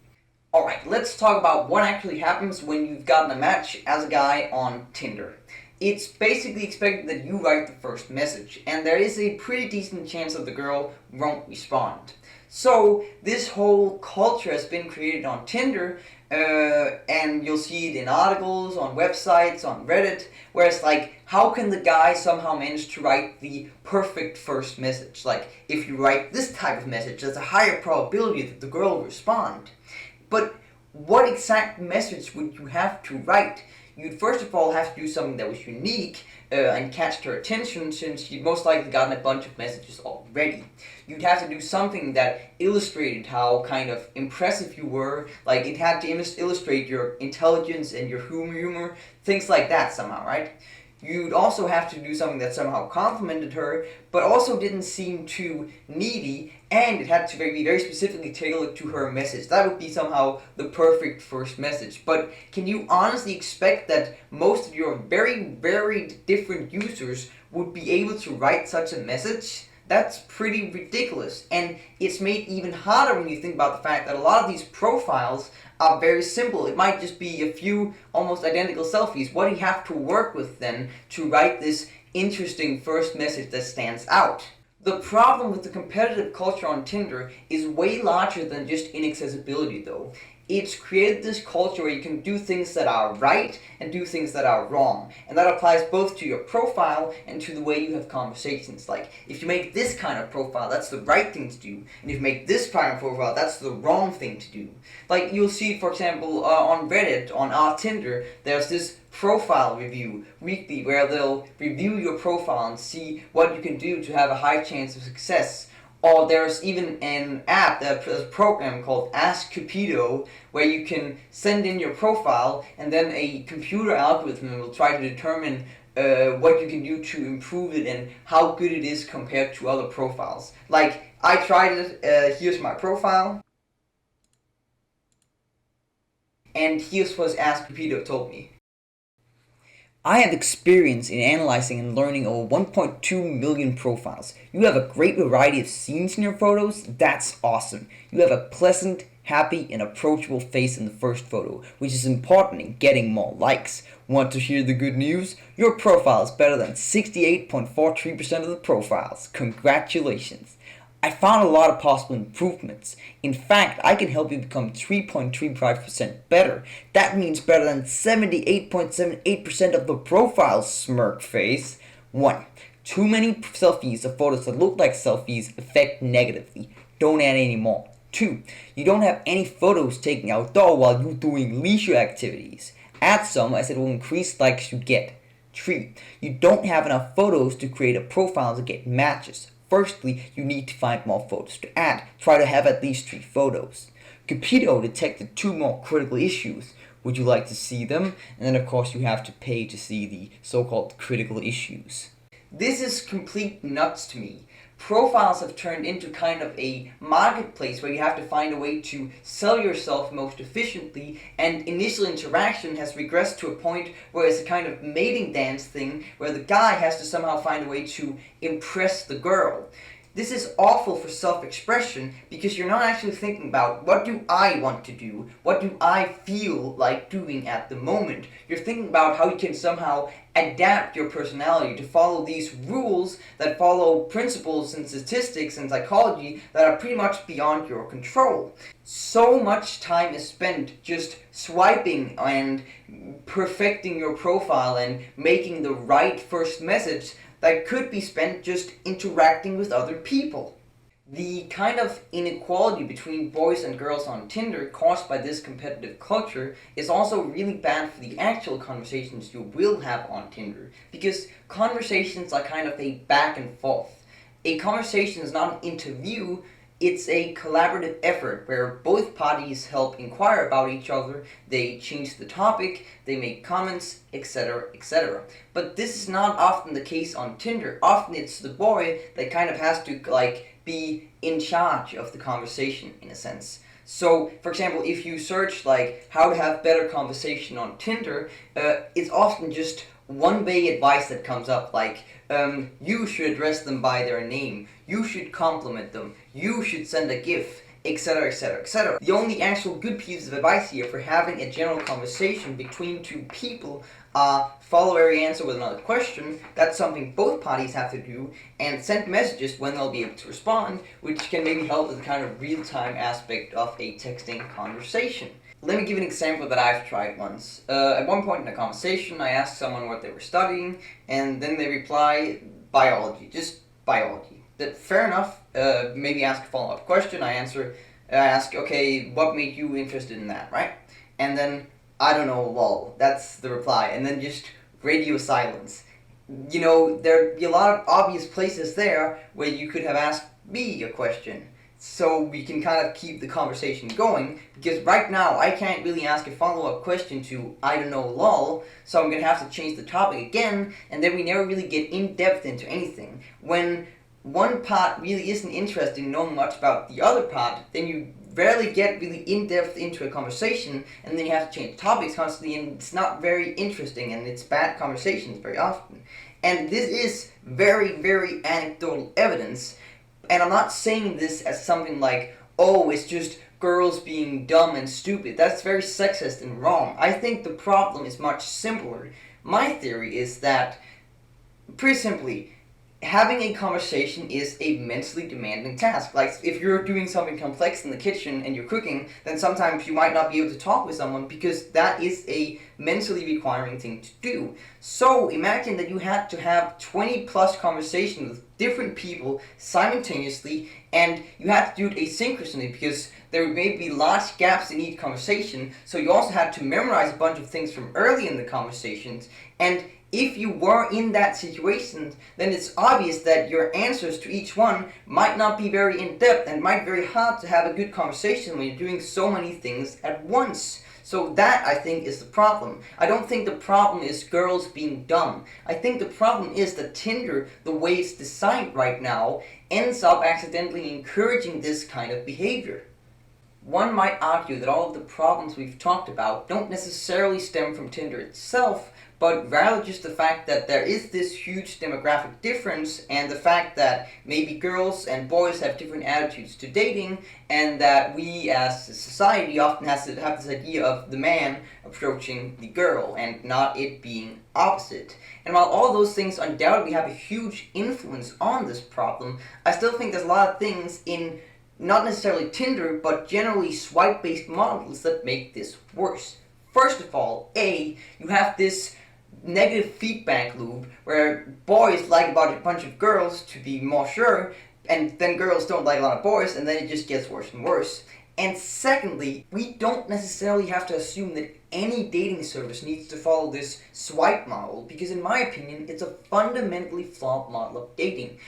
Alright, let's talk about what actually happens when you've gotten a match as a guy on Tinder. It's basically expected that you write the first message, and there is a pretty decent chance that the girl won't respond. So this whole culture has been created on Tinder, and you'll see it in articles, on websites, on Reddit, where it's how can the guy somehow manage to write the perfect first message? If you write this type of message, there's a higher probability that the girl will respond. But what exact message would you have to write? You'd first of all have to do something that was unique and catch her attention, since you'd most likely gotten a bunch of messages already. You'd have to do something that illustrated how kind of impressive you were, it had to illustrate your intelligence and your humor, things like that somehow, right? You'd also have to do something that somehow complimented her, but also didn't seem too needy, and it had to be very specifically tailored to her message. That would be somehow the perfect first message. But can you honestly expect that most of your very varied different users would be able to write such a message? That's pretty ridiculous, and it's made even harder when you think about the fact that a lot of these profiles are very simple. It might just be a few almost identical selfies. What do you have to work with then to write this interesting first message that stands out? The problem with the competitive culture on Tinder is way larger than just inaccessibility though. It's created this culture where you can do things that are right and do things that are wrong. And that applies both to your profile and to the way you have conversations. Like, if you make this kind of profile, that's the right thing to do. And if you make this kind of profile, that's the wrong thing to do. Like, you'll see, for example, on Reddit, on our Tinder, there's this profile review weekly where they'll review your profile and see what you can do to have a high chance of success. Or there's even an app, a program called Ask Cupido, where you can send in your profile and then a computer algorithm will try to determine what you can do to improve it and how good it is compared to other profiles. Like, I tried it, here's my profile, and here's what Ask Cupido told me. I have experience in analyzing and learning over 1.2 million profiles. You have a great variety of scenes in your photos. That's awesome. You have a pleasant, happy, and approachable face in the first photo, which is important in getting more likes. Want to hear the good news? Your profile is better than 68.43% of the profiles. Congratulations. I found a lot of possible improvements. In fact, I can help you become 3.35% better. That means better than 78.78% of the profiles, smirk face. 1. Too many selfies or photos that look like selfies affect negatively. Don't add any more. 2. You don't have any photos taken outdoor while you're doing leisure activities. Add some as it will increase likes you get. 3. You don't have enough photos to create a profile to get matches. Firstly, you need to find more photos to add. Try to have at least 3 photos. Cupido detected 2 more critical issues. Would you like to see them? And then of course you have to pay to see the so-called critical issues. This is complete nuts to me. Profiles have turned into kind of a marketplace where you have to find a way to sell yourself most efficiently, and initial interaction has regressed to a point where it's a kind of mating dance thing where the guy has to somehow find a way to impress the girl. This is awful for self-expression because you're not actually thinking about what do I want to do, what do I feel like doing at the moment. You're thinking about how you can somehow adapt your personality to follow these rules that follow principles and statistics and psychology that are pretty much beyond your control. So much time is spent just swiping and perfecting your profile and making the right first message that could be spent just interacting with other people. The kind of inequality between boys and girls on Tinder caused by this competitive culture is also really bad for the actual conversations you will have on Tinder, because conversations are kind of a back and forth. A conversation is not an interview, it's a collaborative effort where both parties help inquire about each other, they change the topic, they make comments, etc., etc. But this is not often the case on Tinder. Often it's the boy that kind of has to be in charge of the conversation in a sense. So, for example, if you search how to have better conversation on Tinder, it's often just one-way advice that comes up, you should address them by their name, you should compliment them, you should send a GIF, etc., etc., etc. The only actual good piece of advice here for having a general conversation between two people are follow every answer with another question. That's something both parties have to do, and send messages when they'll be able to respond, which can maybe help with the kind of real-time aspect of a texting conversation. Let me give an example that I've tried once. At one point in a conversation, I asked someone what they were studying, and then they reply, biology, just biology. Fair enough, maybe ask a follow-up question, I ask, okay, what made you interested in that, right? And then, I don't know, lol, that's the reply, and then just radio silence. There'd be a lot of obvious places there where you could have asked me a question, so we can kind of keep the conversation going, because right now I can't really ask a follow-up question to, I don't know, lol, so I'm going to have to change the topic again, and then we never really get in-depth into anything. When one part really isn't interested in knowing much about the other part, then you rarely get really in-depth into a conversation, and then you have to change topics constantly, and it's not very interesting, and it's bad conversations very often. And this is very, very anecdotal evidence, and I'm not saying this as something like, oh, it's just girls being dumb and stupid. That's very sexist and wrong. I think the problem is much simpler. My theory is that, pretty simply, having a conversation is a mentally demanding task. Like, if you're doing something complex in the kitchen and you're cooking, then sometimes you might not be able to talk with someone because that is a mentally requiring thing to do. So imagine that you had to have 20 plus conversations with different people simultaneously, and you had to do it asynchronously because there may be large gaps in each conversation, so you also had to memorize a bunch of things from early in the conversations, and if you were in that situation, then it's obvious that your answers to each one might not be very in-depth and might be very hard to have a good conversation when you're doing so many things at once. So that, I think, is the problem. I don't think the problem is girls being dumb. I think the problem is that Tinder, the way it's designed right now, ends up accidentally encouraging this kind of behavior. One might argue that all of the problems we've talked about don't necessarily stem from Tinder itself, but rather just the fact that there is this huge demographic difference, and the fact that maybe girls and boys have different attitudes to dating, and that we as a society often have this idea of the man approaching the girl, and not it being opposite. And while all those things undoubtedly have a huge influence on this problem, I still think there's a lot of things in not necessarily Tinder, but generally swipe-based models that make this worse. First of all, you have this negative feedback loop where boys like about a bunch of girls to be more sure, and then girls don't like a lot of boys, and then it just gets worse and worse. And secondly, we don't necessarily have to assume that any dating service needs to follow this swipe model, because in my opinion, it's a fundamentally flawed model of dating.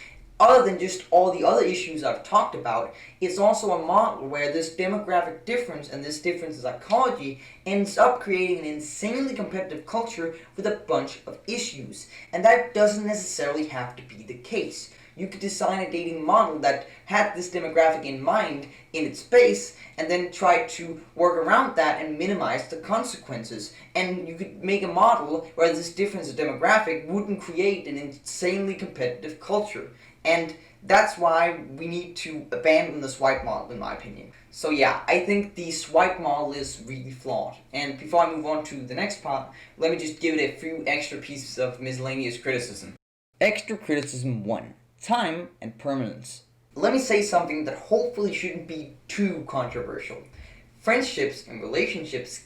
Other than just all the other issues I've talked about, it's also a model where this demographic difference and this difference in psychology ends up creating an insanely competitive culture with a bunch of issues. And that doesn't necessarily have to be the case. You could design a dating model that had this demographic in mind in its base, and then try to work around that and minimize the consequences. And you could make a model where this difference in demographic wouldn't create an insanely competitive culture. And that's why we need to abandon the swipe model, in my opinion. So yeah, I think the swipe model is really flawed. And before I move on to the next part, let me just give it a few extra pieces of miscellaneous criticism. Extra criticism 1. Time and permanence. Let me say something that hopefully shouldn't be too controversial. Friendships and relationships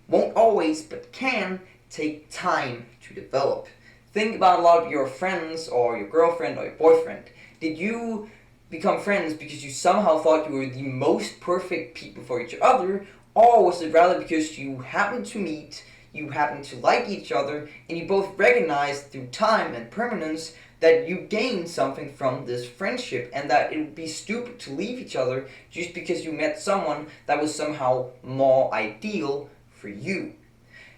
won't always, but can take time to develop. Think about a lot of your friends, or your girlfriend, or your boyfriend. Did you become friends because you somehow thought you were the most perfect people for each other, or was it rather because you happened to meet, you happened to like each other, and you both recognized through time and permanence that you gained something from this friendship, and that it would be stupid to leave each other just because you met someone that was somehow more ideal for you?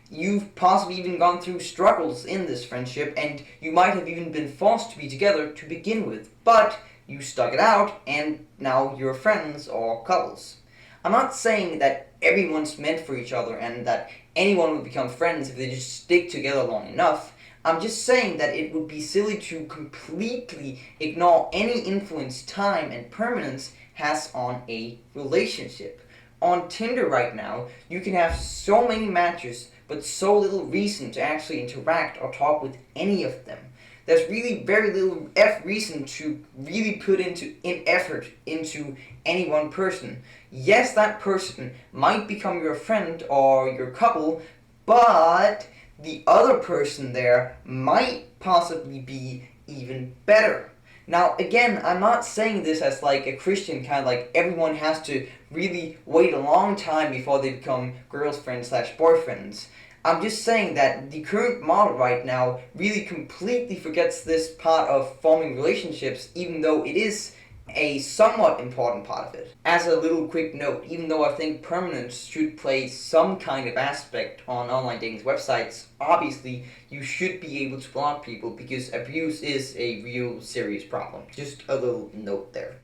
You've possibly even gone through struggles in this friendship, and you might have even been forced to be together to begin with, but you stuck it out, and now you're friends or couples. I'm not saying that everyone's meant for each other and that anyone would become friends if they just stick together long enough. I'm just saying that it would be silly to completely ignore any influence time and permanence has on a relationship. On Tinder right now, you can have so many matches, but so little reason to actually interact or talk with any of them. There's really very little reason to really put effort into any one person. Yes, that person might become your friend or your couple, but the other person there might possibly be even better. Now, again, I'm not saying this as like a Christian kind of like everyone has to really wait a long time before they become girlfriends/boyfriends. I'm just saying that the current model right now really completely forgets this part of forming relationships, even though it is a somewhat important part of it. As a little quick note, even though I think permanence should play some kind of aspect on online dating websites, obviously you should be able to block people because abuse is a real serious problem. Just a little note there.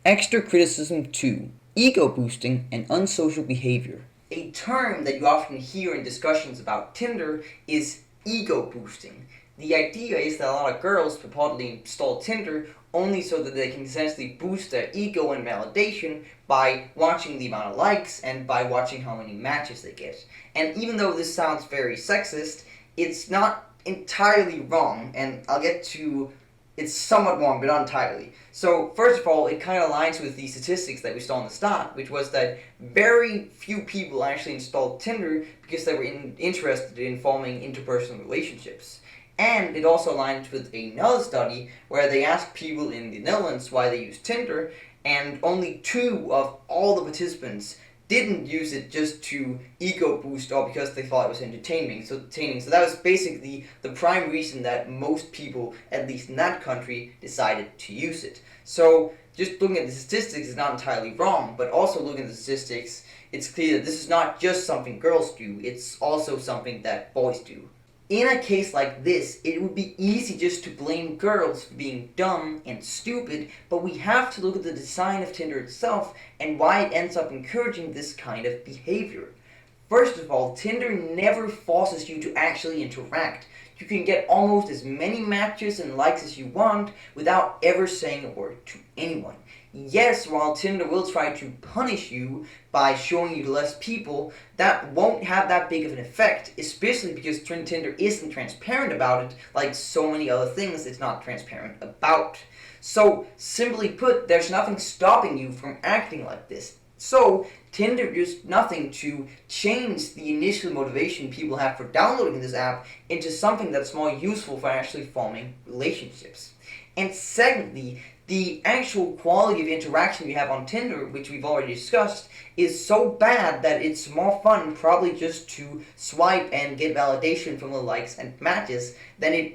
Extra criticism 2. Ego boosting and unsocial behavior. A term that you often hear in discussions about Tinder is ego boosting. The idea is that a lot of girls purportedly install Tinder only so that they can essentially boost their ego and validation by watching the amount of likes and by watching how many matches they get. And even though this sounds very sexist, it's not entirely wrong, and I'll get to It's somewhat wrong, but not entirely. So first of all, it kind of aligns with the statistics that we saw in the start, which was that very few people actually installed Tinder because they were interested in forming interpersonal relationships. And it also aligns with another study where they asked people in the Netherlands why they use Tinder, and only 2 of all the participants didn't use it just to ego boost or because they thought it was entertaining. So that was basically the prime reason that most people, at least in that country, decided to use it. So just looking at the statistics is not entirely wrong, but also looking at the statistics, it's clear that this is not just something girls do, it's also something that boys do. In a case like this, it would be easy just to blame girls for being dumb and stupid, but we have to look at the design of Tinder itself and why it ends up encouraging this kind of behavior. First of all, Tinder never forces you to actually interact. You can get almost as many matches and likes as you want without ever saying a word to anyone. Yes, while Tinder will try to punish you by showing you to less people, that won't have that big of an effect, especially because Tinder isn't transparent about it like so many other things it's not transparent about. So, simply put, there's nothing stopping you from acting like this. So, Tinder does nothing to change the initial motivation people have for downloading this app into something that's more useful for actually forming relationships. And secondly, the actual quality of interaction you have on Tinder, which we've already discussed, is so bad that it's more fun probably just to swipe and get validation from the likes and matches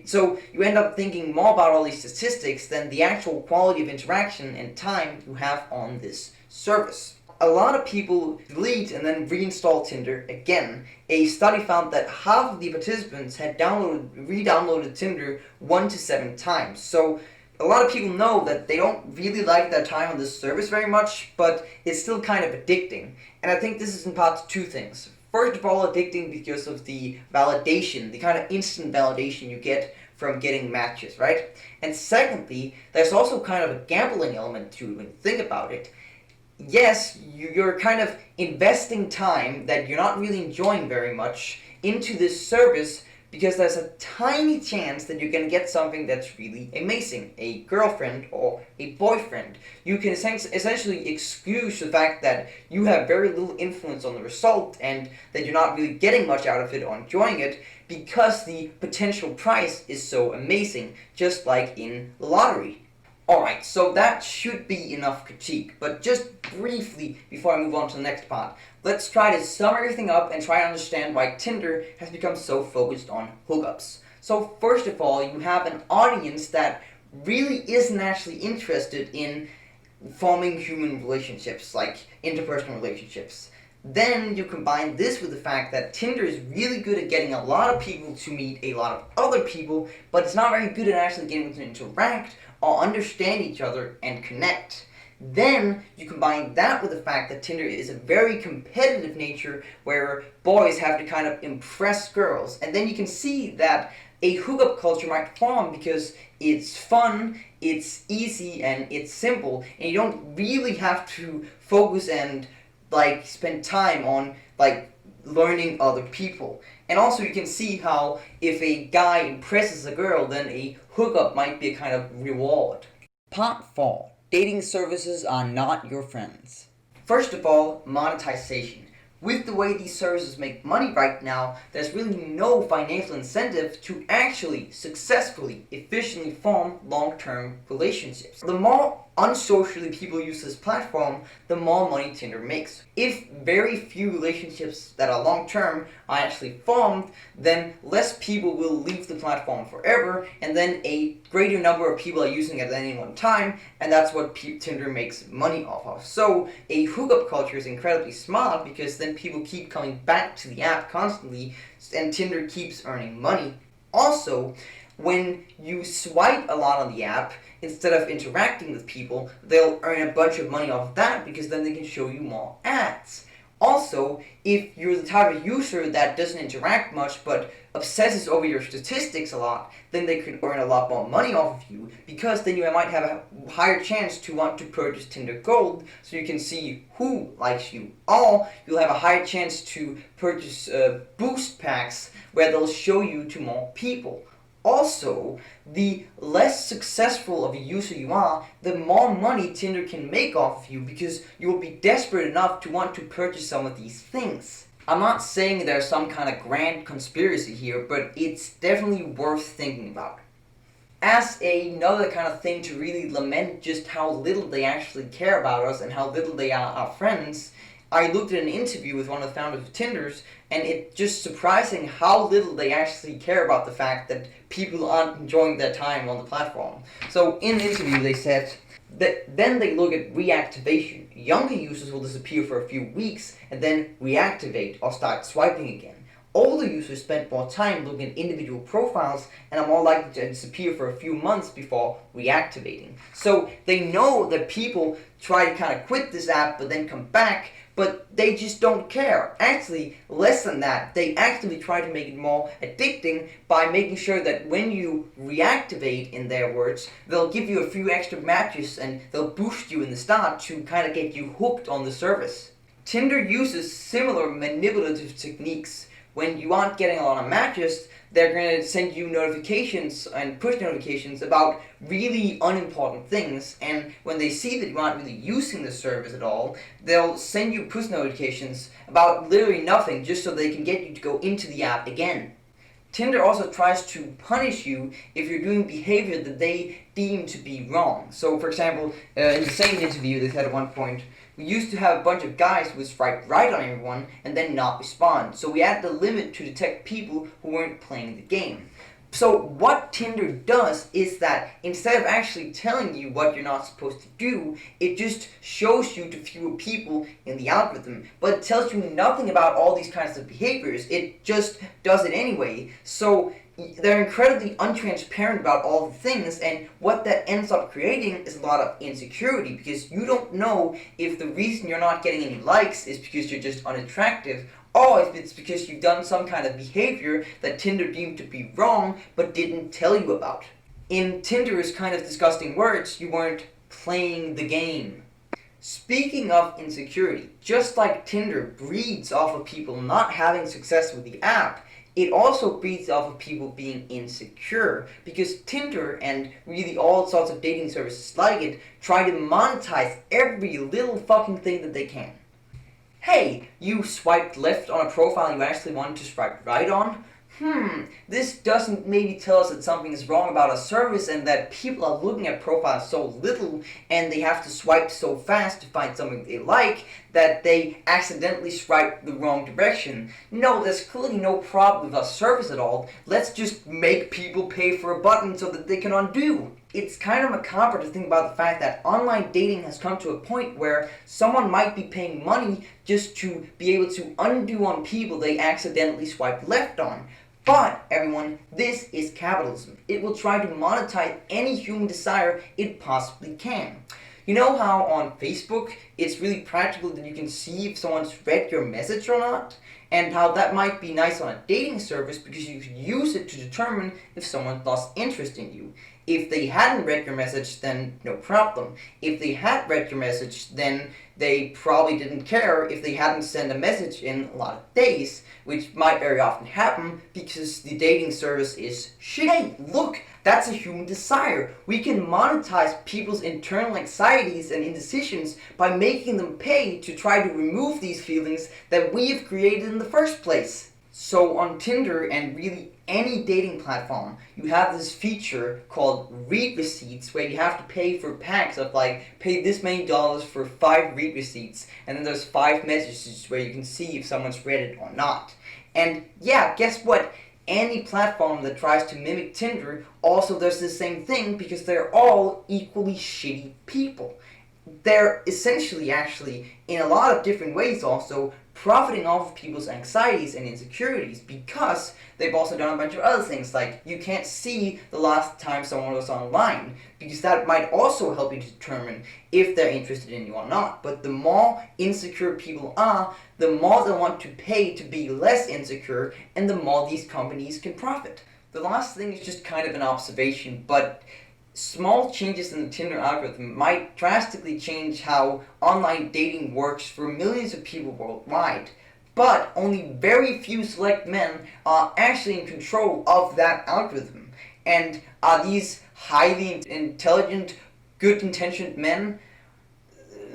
so you end up thinking more about all these statistics than the actual quality of interaction and time you have on this service. A lot of people delete and then reinstall Tinder again. A study found that half of the participants had re-downloaded Tinder 1 to 7 times. So a lot of people know that they don't really like their time on this service very much, but it's still kind of addicting. And I think this is in part 2 things. First of all, addicting because of the validation, the kind of instant validation you get from getting matches, right? And secondly, there's also kind of a gambling element to it when you think about it. Yes, you're kind of investing time that you're not really enjoying very much into this service because there's a tiny chance that you're going to get something that's really amazing, a girlfriend or a boyfriend. You can essentially excuse the fact that you have very little influence on the result and that you're not really getting much out of it or enjoying it because the potential price is so amazing, just like in the lottery. Alright, so that should be enough critique, but just briefly before I move on to the next part, let's try to sum everything up and try to understand why Tinder has become so focused on hookups. So first of all, you have an audience that really isn't actually interested in forming human relationships, like interpersonal relationships. Then you combine this with the fact that Tinder is really good at getting a lot of people to meet a lot of other people, but it's not very good at actually getting them to interact or understand each other and connect. Then you combine that with the fact that Tinder is a very competitive nature where boys have to kind of impress girls. And then you can see that a hookup culture might form because it's fun, it's easy, and it's simple. And you don't really have to focus and spend time on learning other people. And also you can see how if a guy impresses a girl, then a hookup might be a kind of reward. Part 4. Dating services are not your friends. First of all, monetization. With the way these services make money right now, there's really no financial incentive to actually successfully, efficiently form long-term relationships. The more unsocially people use this platform, the more money Tinder makes. If very few relationships that are long-term are actually formed, then less people will leave the platform forever, and then a greater number of people are using it at any one time, and that's what Tinder makes money off of. So a hookup culture is incredibly smart because then people keep coming back to the app constantly, and Tinder keeps earning money. Also, when you swipe a lot on the app, instead of interacting with people, they'll earn a bunch of money off of that because then they can show you more ads. Also, if you're the type of user that doesn't interact much but obsesses over your statistics a lot, then they can earn a lot more money off of you because then you might have a higher chance to want to purchase Tinder Gold so you can see who likes you. Or you'll have a higher chance to purchase boost packs where they'll show you to more people. Also, the less successful of a user you are, the more money Tinder can make off of you because you will be desperate enough to want to purchase some of these things. I'm not saying there's some kind of grand conspiracy here, but it's definitely worth thinking about. As another kind of thing to really lament just how little they actually care about us and how little they are our friends, I looked at an interview with one of the founders of Tinder's, and it's just surprising how little they actually care about the fact that people aren't enjoying their time on the platform. So in the interview they said that then they look at reactivation. Younger users will disappear for a few weeks and then reactivate or start swiping again. Older users spend more time looking at individual profiles and are more likely to disappear for a few months before reactivating. So they know that people try to kind of quit this app but then come back, but they just don't care. Actually, less than that, they actively try to make it more addicting by making sure that when you reactivate, in their words, they'll give you a few extra matches and they'll boost you in the start to kind of get you hooked on the service. Tinder uses similar manipulative techniques. When you aren't getting a lot of matches, they're going to send you notifications and push notifications about really unimportant things, and when they see that you aren't really using the service at all, they'll send you push notifications about literally nothing just so they can get you to go into the app again. Tinder also tries to punish you if you're doing behavior that they deem to be wrong. So, for example, in the same interview they said at one point, we used to have a bunch of guys who would swipe right on everyone and then not respond. So we added a limit to detect people who weren't playing the game. So what Tinder does is that instead of actually telling you what you're not supposed to do, it just shows you to fewer people in the algorithm. But it tells you nothing about all these kinds of behaviors. It just does it anyway. So they're incredibly untransparent about all the things, and what that ends up creating is a lot of insecurity because you don't know if the reason you're not getting any likes is because you're just unattractive, or if it's because you've done some kind of behavior that Tinder deemed to be wrong but didn't tell you about. In Tinder's kind of disgusting words, you weren't playing the game. Speaking of insecurity, just like Tinder breeds off of people not having success with the app, it also breeds off of people being insecure, because Tinder and really all sorts of dating services like it try to monetize every little fucking thing that they can. Hey, you swiped left on a profile you actually wanted to swipe right on? This doesn't maybe tell us that something is wrong about a service and that people are looking at profiles so little and they have to swipe so fast to find something they like that they accidentally swipe the wrong direction. No, there's clearly no problem with our service at all. Let's just make people pay for a button so that they can undo. It's kind of macabre to think about the fact that online dating has come to a point where someone might be paying money just to be able to undo on people they accidentally swiped left on. But, everyone, this is capitalism. It will try to monetize any human desire it possibly can. You know how on Facebook, it's really practical that you can see if someone's read your message or not? And how that might be nice on a dating service because you can use it to determine if someone lost interest in you. If they hadn't read your message, then no problem. If they had read your message, then they probably didn't care if they hadn't sent a message in a lot of days, which might very often happen because the dating service is shit. Hey, look, that's a human desire. We can monetize people's internal anxieties and indecisions by making them pay to try to remove these feelings that we have created in the first place. So on Tinder and really any dating platform, you have this feature called read receipts where you have to pay for packs of pay this many dollars for 5 read receipts, and then there's 5 messages where you can see if someone's read it or not. And yeah, guess what? Any platform that tries to mimic Tinder also does the same thing because they're all equally shitty people. They're essentially, actually, in a lot of different ways also, profiting off of people's anxieties and insecurities because they've also done a bunch of other things, like you can't see the last time someone was online because that might also help you to determine if they're interested in you or not. But the more insecure people are, the more they want to pay to be less insecure, and the more these companies can profit. The last thing is just kind of an observation, but small changes in the Tinder algorithm might drastically change how online dating works for millions of people worldwide. But only very few select men are actually in control of that algorithm. And are these highly intelligent, good-intentioned men?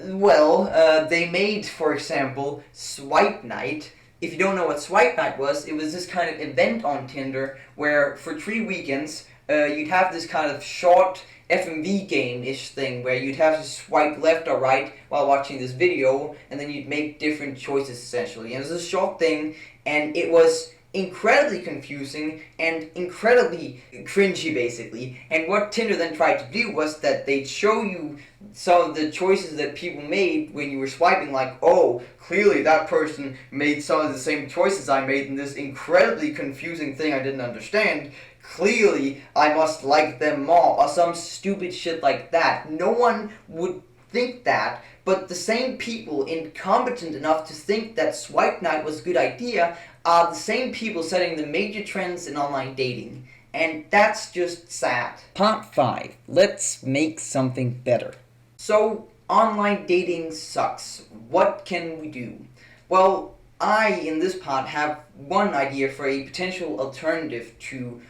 Well, they made, for example, Swipe Night. If you don't know what Swipe Night was, it was this kind of event on Tinder where for 3 weekends you'd have this kind of short FMV game-ish thing where you'd have to swipe left or right while watching this video, and then you'd make different choices essentially. And it was a short thing, and it was incredibly confusing and incredibly cringy basically. And what Tinder then tried to do was that they'd show you some of the choices that people made when you were swiping, like, oh, clearly that person made some of the same choices I made in this incredibly confusing thing I didn't understand. Clearly I must like them more, or some stupid shit like that. No one would think that, but the same people incompetent enough to think that Swipe Night was a good idea are the same people setting the major trends in online dating. And that's just sad. Part 5. Let's make something better. So, online dating sucks. What can we do? Well, I, in this part, have one idea for a potential alternative to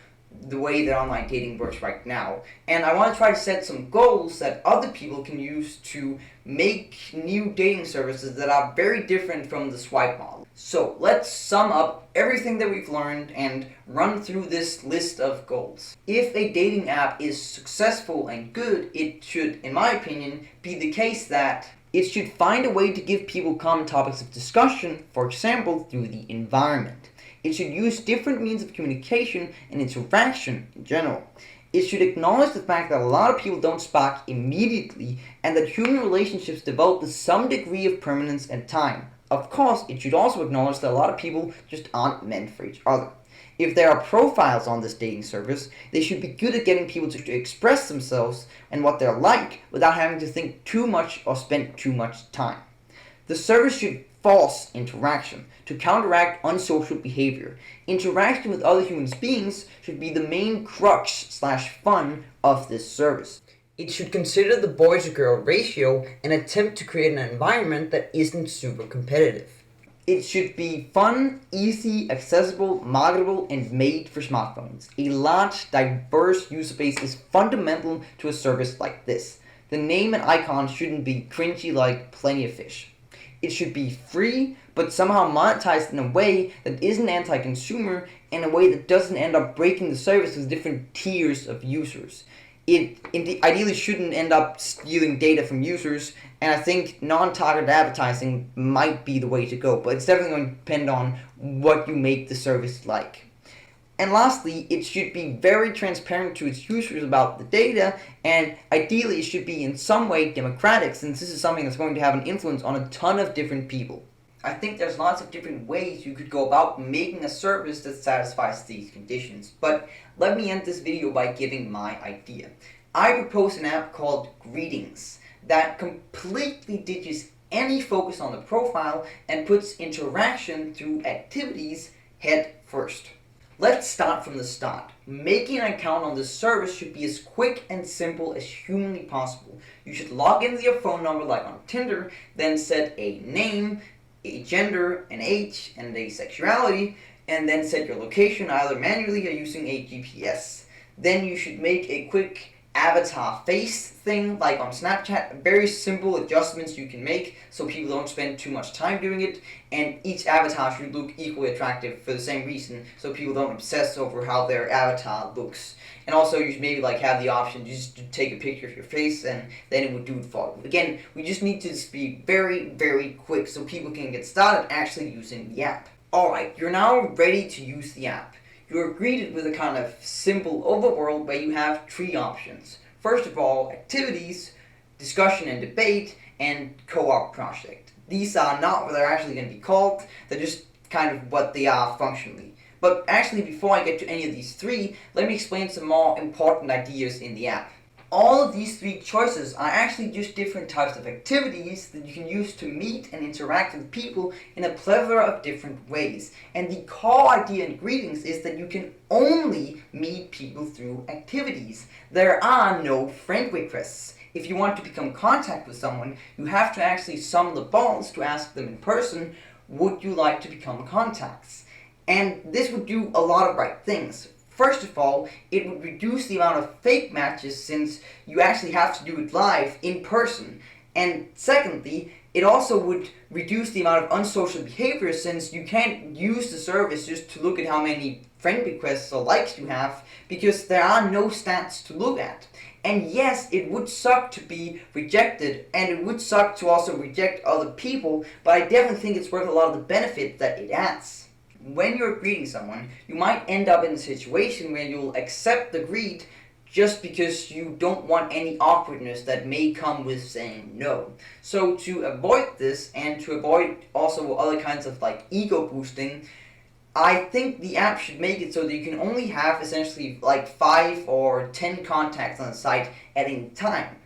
the way that online dating works right now. And I want to try to set some goals that other people can use to make new dating services that are very different from the swipe model. So let's sum up everything that we've learned and run through this list of goals. If a dating app is successful and good, it should, in my opinion, be the case that it should find a way to give people common topics of discussion, for example, through the environment. It should use different means of communication and interaction in general. It should acknowledge the fact that a lot of people don't spark immediately and that human relationships develop with some degree of permanence and time. Of course, it should also acknowledge that a lot of people just aren't meant for each other. If there are profiles on this dating service, they should be good at getting people to express themselves and what they're like without having to think too much or spend too much time. The service should force interaction to counteract unsocial behavior. Interaction with other human beings should be the main crux/fun of this service. It should consider the boy to girl ratio and attempt to create an environment that isn't super competitive. It should be fun, easy, accessible, marketable, and made for smartphones. A large, diverse user base is fundamental to a service like this. The name and icon shouldn't be cringy like Plenty of Fish. It should be free, but somehow monetized in a way that isn't anti-consumer, in a way that doesn't end up breaking the service with different tiers of users. It ideally shouldn't end up stealing data from users, and I think non-targeted advertising might be the way to go, but it's definitely going to depend on what you make the service like. And lastly, it should be very transparent to its users about the data, and ideally it should be in some way democratic, since this is something that's going to have an influence on a ton of different people. I think there's lots of different ways you could go about making a service that satisfies these conditions, but let me end this video by giving my idea. I propose an app called Greetings that completely ditches any focus on the profile and puts interaction through activities head first. Let's start from the start. Making an account on this service should be as quick and simple as humanly possible. You should log in with your phone number like on Tinder, then set a name, a gender, an age, and a sexuality, and then set your location either manually or using a GPS. Then you should make a quick avatar face thing like on Snapchat. Very simple adjustments you can make so people don't spend too much time doing it, and each avatar should look equally attractive for the same reason so people don't obsess over how their avatar looks. And also you should maybe have the option just to take a picture of your face and then it would do it for you. Again, we just need to just be very, very quick so people can get started actually using the app. Alright, you're now ready to use the app. You are greeted with a kind of simple overworld where you have 3 options. First of all, activities, discussion and debate, and co-op project. These are not what they're actually going to be called, they're just kind of what they are functionally. But actually, before I get to any of these 3, let me explain some more important ideas in the app. All of these 3 choices are actually just different types of activities that you can use to meet and interact with people in a plethora of different ways. And the core idea in Greetings is that you can only meet people through activities. There are no friend requests. If you want to become contact with someone, you have to actually summon the balls to ask them in person, would you like to become contacts? And this would do a lot of right things. First of all, it would reduce the amount of fake matches since you actually have to do it live in person. And secondly, it also would reduce the amount of unsocial behavior since you can't use the service just to look at how many friend requests or likes you have because there are no stats to look at. And yes, it would suck to be rejected and it would suck to also reject other people, but I definitely think it's worth a lot of the benefit that it adds. When you're greeting someone, you might end up in a situation where you'll accept the greet just because you don't want any awkwardness that may come with saying no. So to avoid this and to avoid also other kinds of like ego boosting, I think the app should make it so that you can only have essentially like 5 or 10 contacts on the site at any time.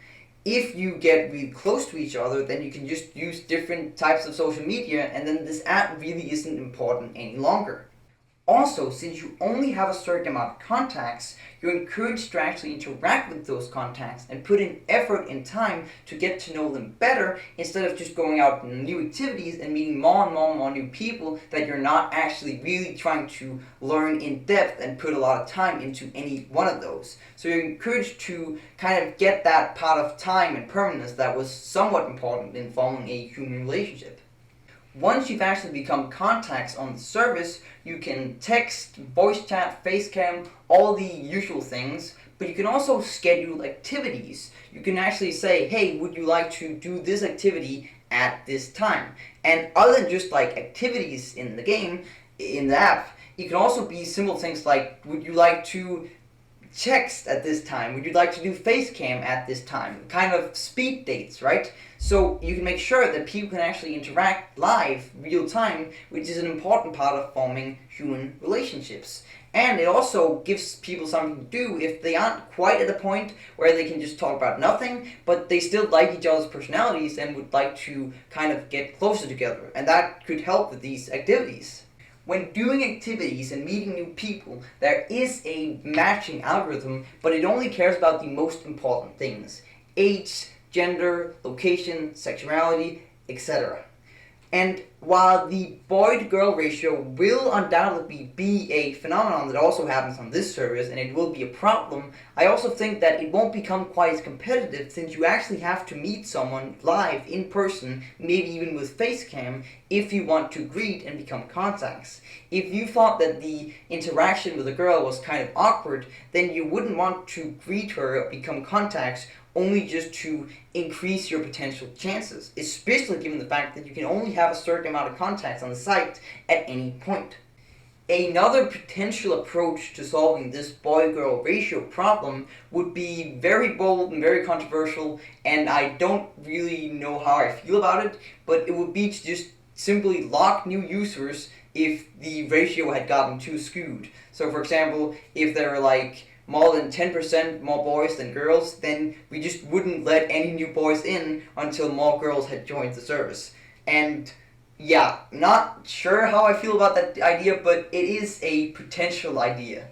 If you get really close to each other, then you can just use different types of social media and then this app really isn't important any longer. Also, since you only have a certain amount of contacts, you're encouraged to actually interact with those contacts and put in effort and time to get to know them better instead of just going out on new activities and meeting more and more and more new people that you're not actually really trying to learn in depth and put a lot of time into any one of those. So you're encouraged to kind of get that part of time and permanence that was somewhat important in forming a human relationship. Once you've actually become contacts on the service, you can text, voice chat, face cam, all the usual things, but you can also schedule activities. You can actually say, hey, would you like to do this activity at this time? And other than just like activities in the game, in the app, it can also be simple things like, would you like to text at this time? Would you like to do face cam at this time? Kind of speed dates, right? So you can make sure that people can actually interact live, real time, which is an important part of forming human relationships. And it also gives people something to do if they aren't quite at a point where they can just talk about nothing, but they still like each other's personalities and would like to kind of get closer together. And that could help with these activities. When doing activities and meeting new people, there is a matching algorithm, but it only cares about the most important things: age, gender, location, sexuality, etc. And while the boy-to-girl ratio will undoubtedly be a phenomenon that also happens on this service, and it will be a problem, I also think that it won't become quite as competitive since you actually have to meet someone live, in person, maybe even with face cam, if you want to greet and become contacts. If you thought that the interaction with a girl was kind of awkward, then you wouldn't want to greet her or become contacts only just to increase your potential chances, especially given the fact that you can only have a certain amount of contacts on the site at any point. Another potential approach to solving this boy-girl ratio problem would be very bold and very controversial, and I don't really know how I feel about it, but it would be to just simply lock new users if the ratio had gotten too skewed. So for example, if there were like more than 10% more boys than girls, then we just wouldn't let any new boys in until more girls had joined the service. And yeah, not sure how I feel about that idea, but it is a potential idea.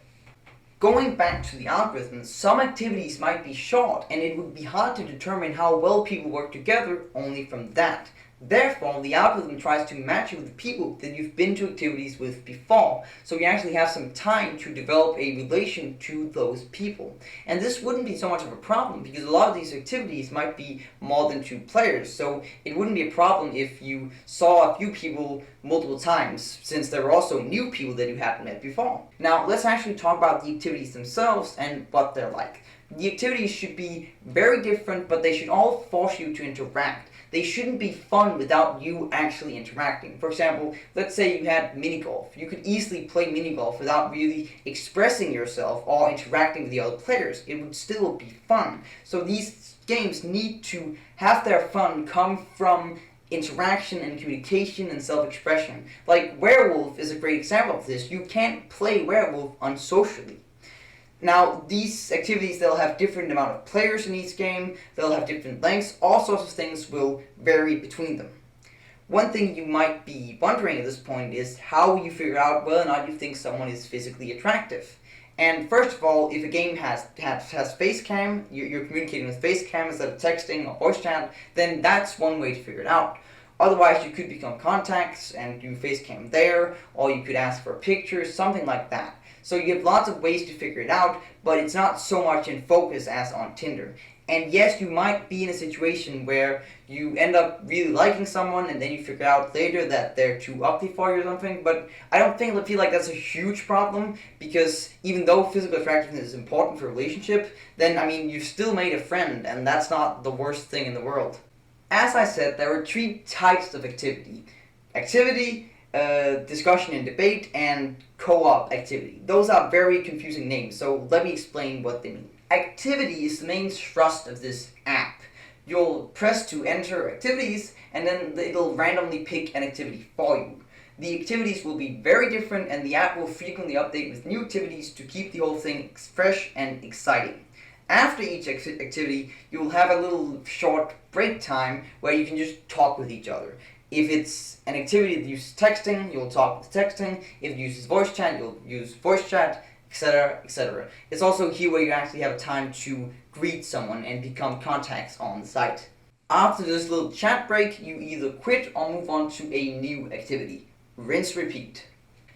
Going back to the algorithm, some activities might be short, and it would be hard to determine how well people work together only from that. Therefore, the algorithm tries to match you with the people that you've been to activities with before, so you actually have some time to develop a relation to those people. And this wouldn't be so much of a problem because a lot of these activities might be more than 2 players, so it wouldn't be a problem if you saw a few people multiple times, since there were also new people that you hadn't met before. Now, let's actually talk about the activities themselves and what they're like. The activities should be very different, but they should all force you to interact. They shouldn't be fun without you actually interacting. For example, let's say you had mini golf. You could easily play mini golf without really expressing yourself or interacting with the other players. It would still be fun. So these games need to have their fun come from interaction and communication and self-expression. Like Werewolf is a great example of this. You can't play Werewolf unsocially. Now, these activities, they'll have different amount of players in each game, they'll have different lengths, all sorts of things will vary between them. One thing you might be wondering at this point is how you figure out whether or not you think someone is physically attractive. And first of all, if a game has face cam, you're communicating with face cam instead of texting or voice chat, then that's one way to figure it out. Otherwise, you could become contacts and do face cam there, or you could ask for pictures, something like that. So you have lots of ways to figure it out, but it's not so much in focus as on Tinder. And yes, you might be in a situation where you end up really liking someone and then you figure out later that they're too uppity for you or something, but I don't feel like that's a huge problem, because even though physical attractiveness is important for a relationship, then, I mean, you've still made a friend, and that's not the worst thing in the world. As I said, there are 3 types of activity. Activity, discussion and debate, and co-op activity. Those are very confusing names, so let me explain what they mean. Activity is the main thrust of this app. You'll press to enter activities, and then it'll randomly pick an activity for you. The activities will be very different, and the app will frequently update with new activities to keep the whole thing fresh and exciting. After each activity, you'll have a little short break time where you can just talk with each other. If it's an activity that uses texting, you'll talk with texting. If it uses voice chat, you'll use voice chat, etc., etc. It's also here where you actually have time to greet someone and become contacts on the site. After this little chat break, you either quit or move on to a new activity. Rinse, repeat.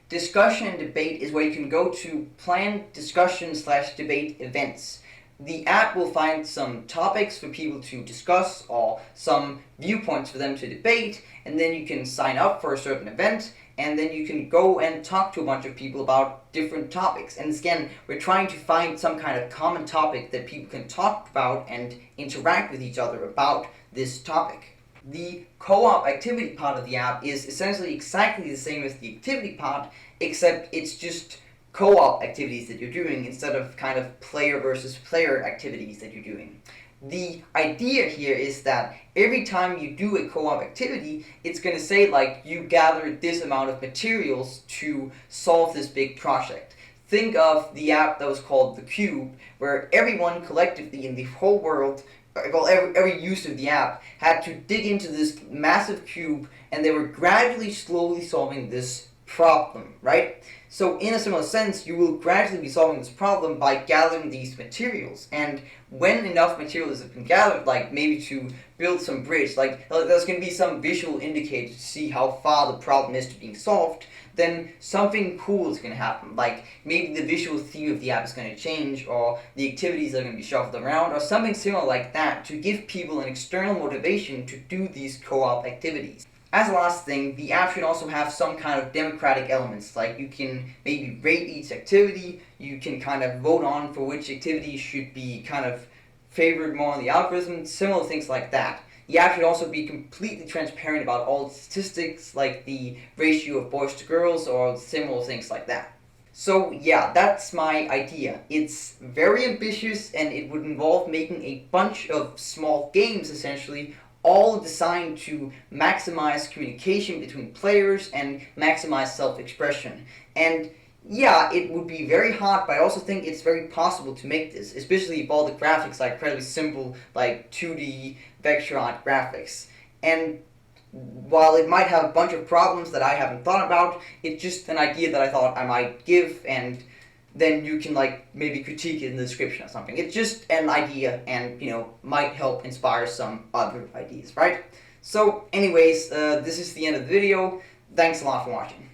Discussion and debate is where you can go to plan discussion/debate events. The app will find some topics for people to discuss or some viewpoints for them to debate, and then you can sign up for a certain event, and then you can go and talk to a bunch of people about different topics. And again, we're trying to find some kind of common topic that people can talk about and interact with each other about this topic. The co-op activity part of the app is essentially exactly the same as the activity part, except it's just co-op activities that you're doing instead of kind of player versus player activities that you're doing. The idea here is that every time you do a co-op activity, it's going to say, like, you gathered this amount of materials to solve this big project. Think of the app that was called The Cube, where everyone collectively in the whole world, well, every user of the app had to dig into this massive cube, and they were gradually, slowly solving this problem, right? So in a similar sense, you will gradually be solving this problem by gathering these materials. And when enough materials have been gathered, like maybe to build some bridge, like there's going to be some visual indicator to see how far the problem is to being solved, then something cool is going to happen. Like maybe the visual theme of the app is going to change, or the activities are going to be shuffled around, or something similar like that to give people an external motivation to do these co-op activities. As a last thing, the app should also have some kind of democratic elements, like you can maybe rate each activity, you can kind of vote on for which activity should be kind of favored more on the algorithm, similar things like that. The app should also be completely transparent about all the statistics, like the ratio of boys to girls, or similar things like that. So yeah, that's my idea. It's very ambitious, and it would involve making a bunch of small games, essentially, all designed to maximize communication between players and maximize self-expression. And yeah, it would be very hard, but I also think it's very possible to make this, especially if all the graphics are incredibly simple, like 2D vectorized graphics. And while it might have a bunch of problems that I haven't thought about, it's just an idea that I thought I might give, and then you can like maybe critique it in the description or something. It's just an idea, and might help inspire some other ideas, right? So anyways, this is the end of the video. Thanks a lot for watching.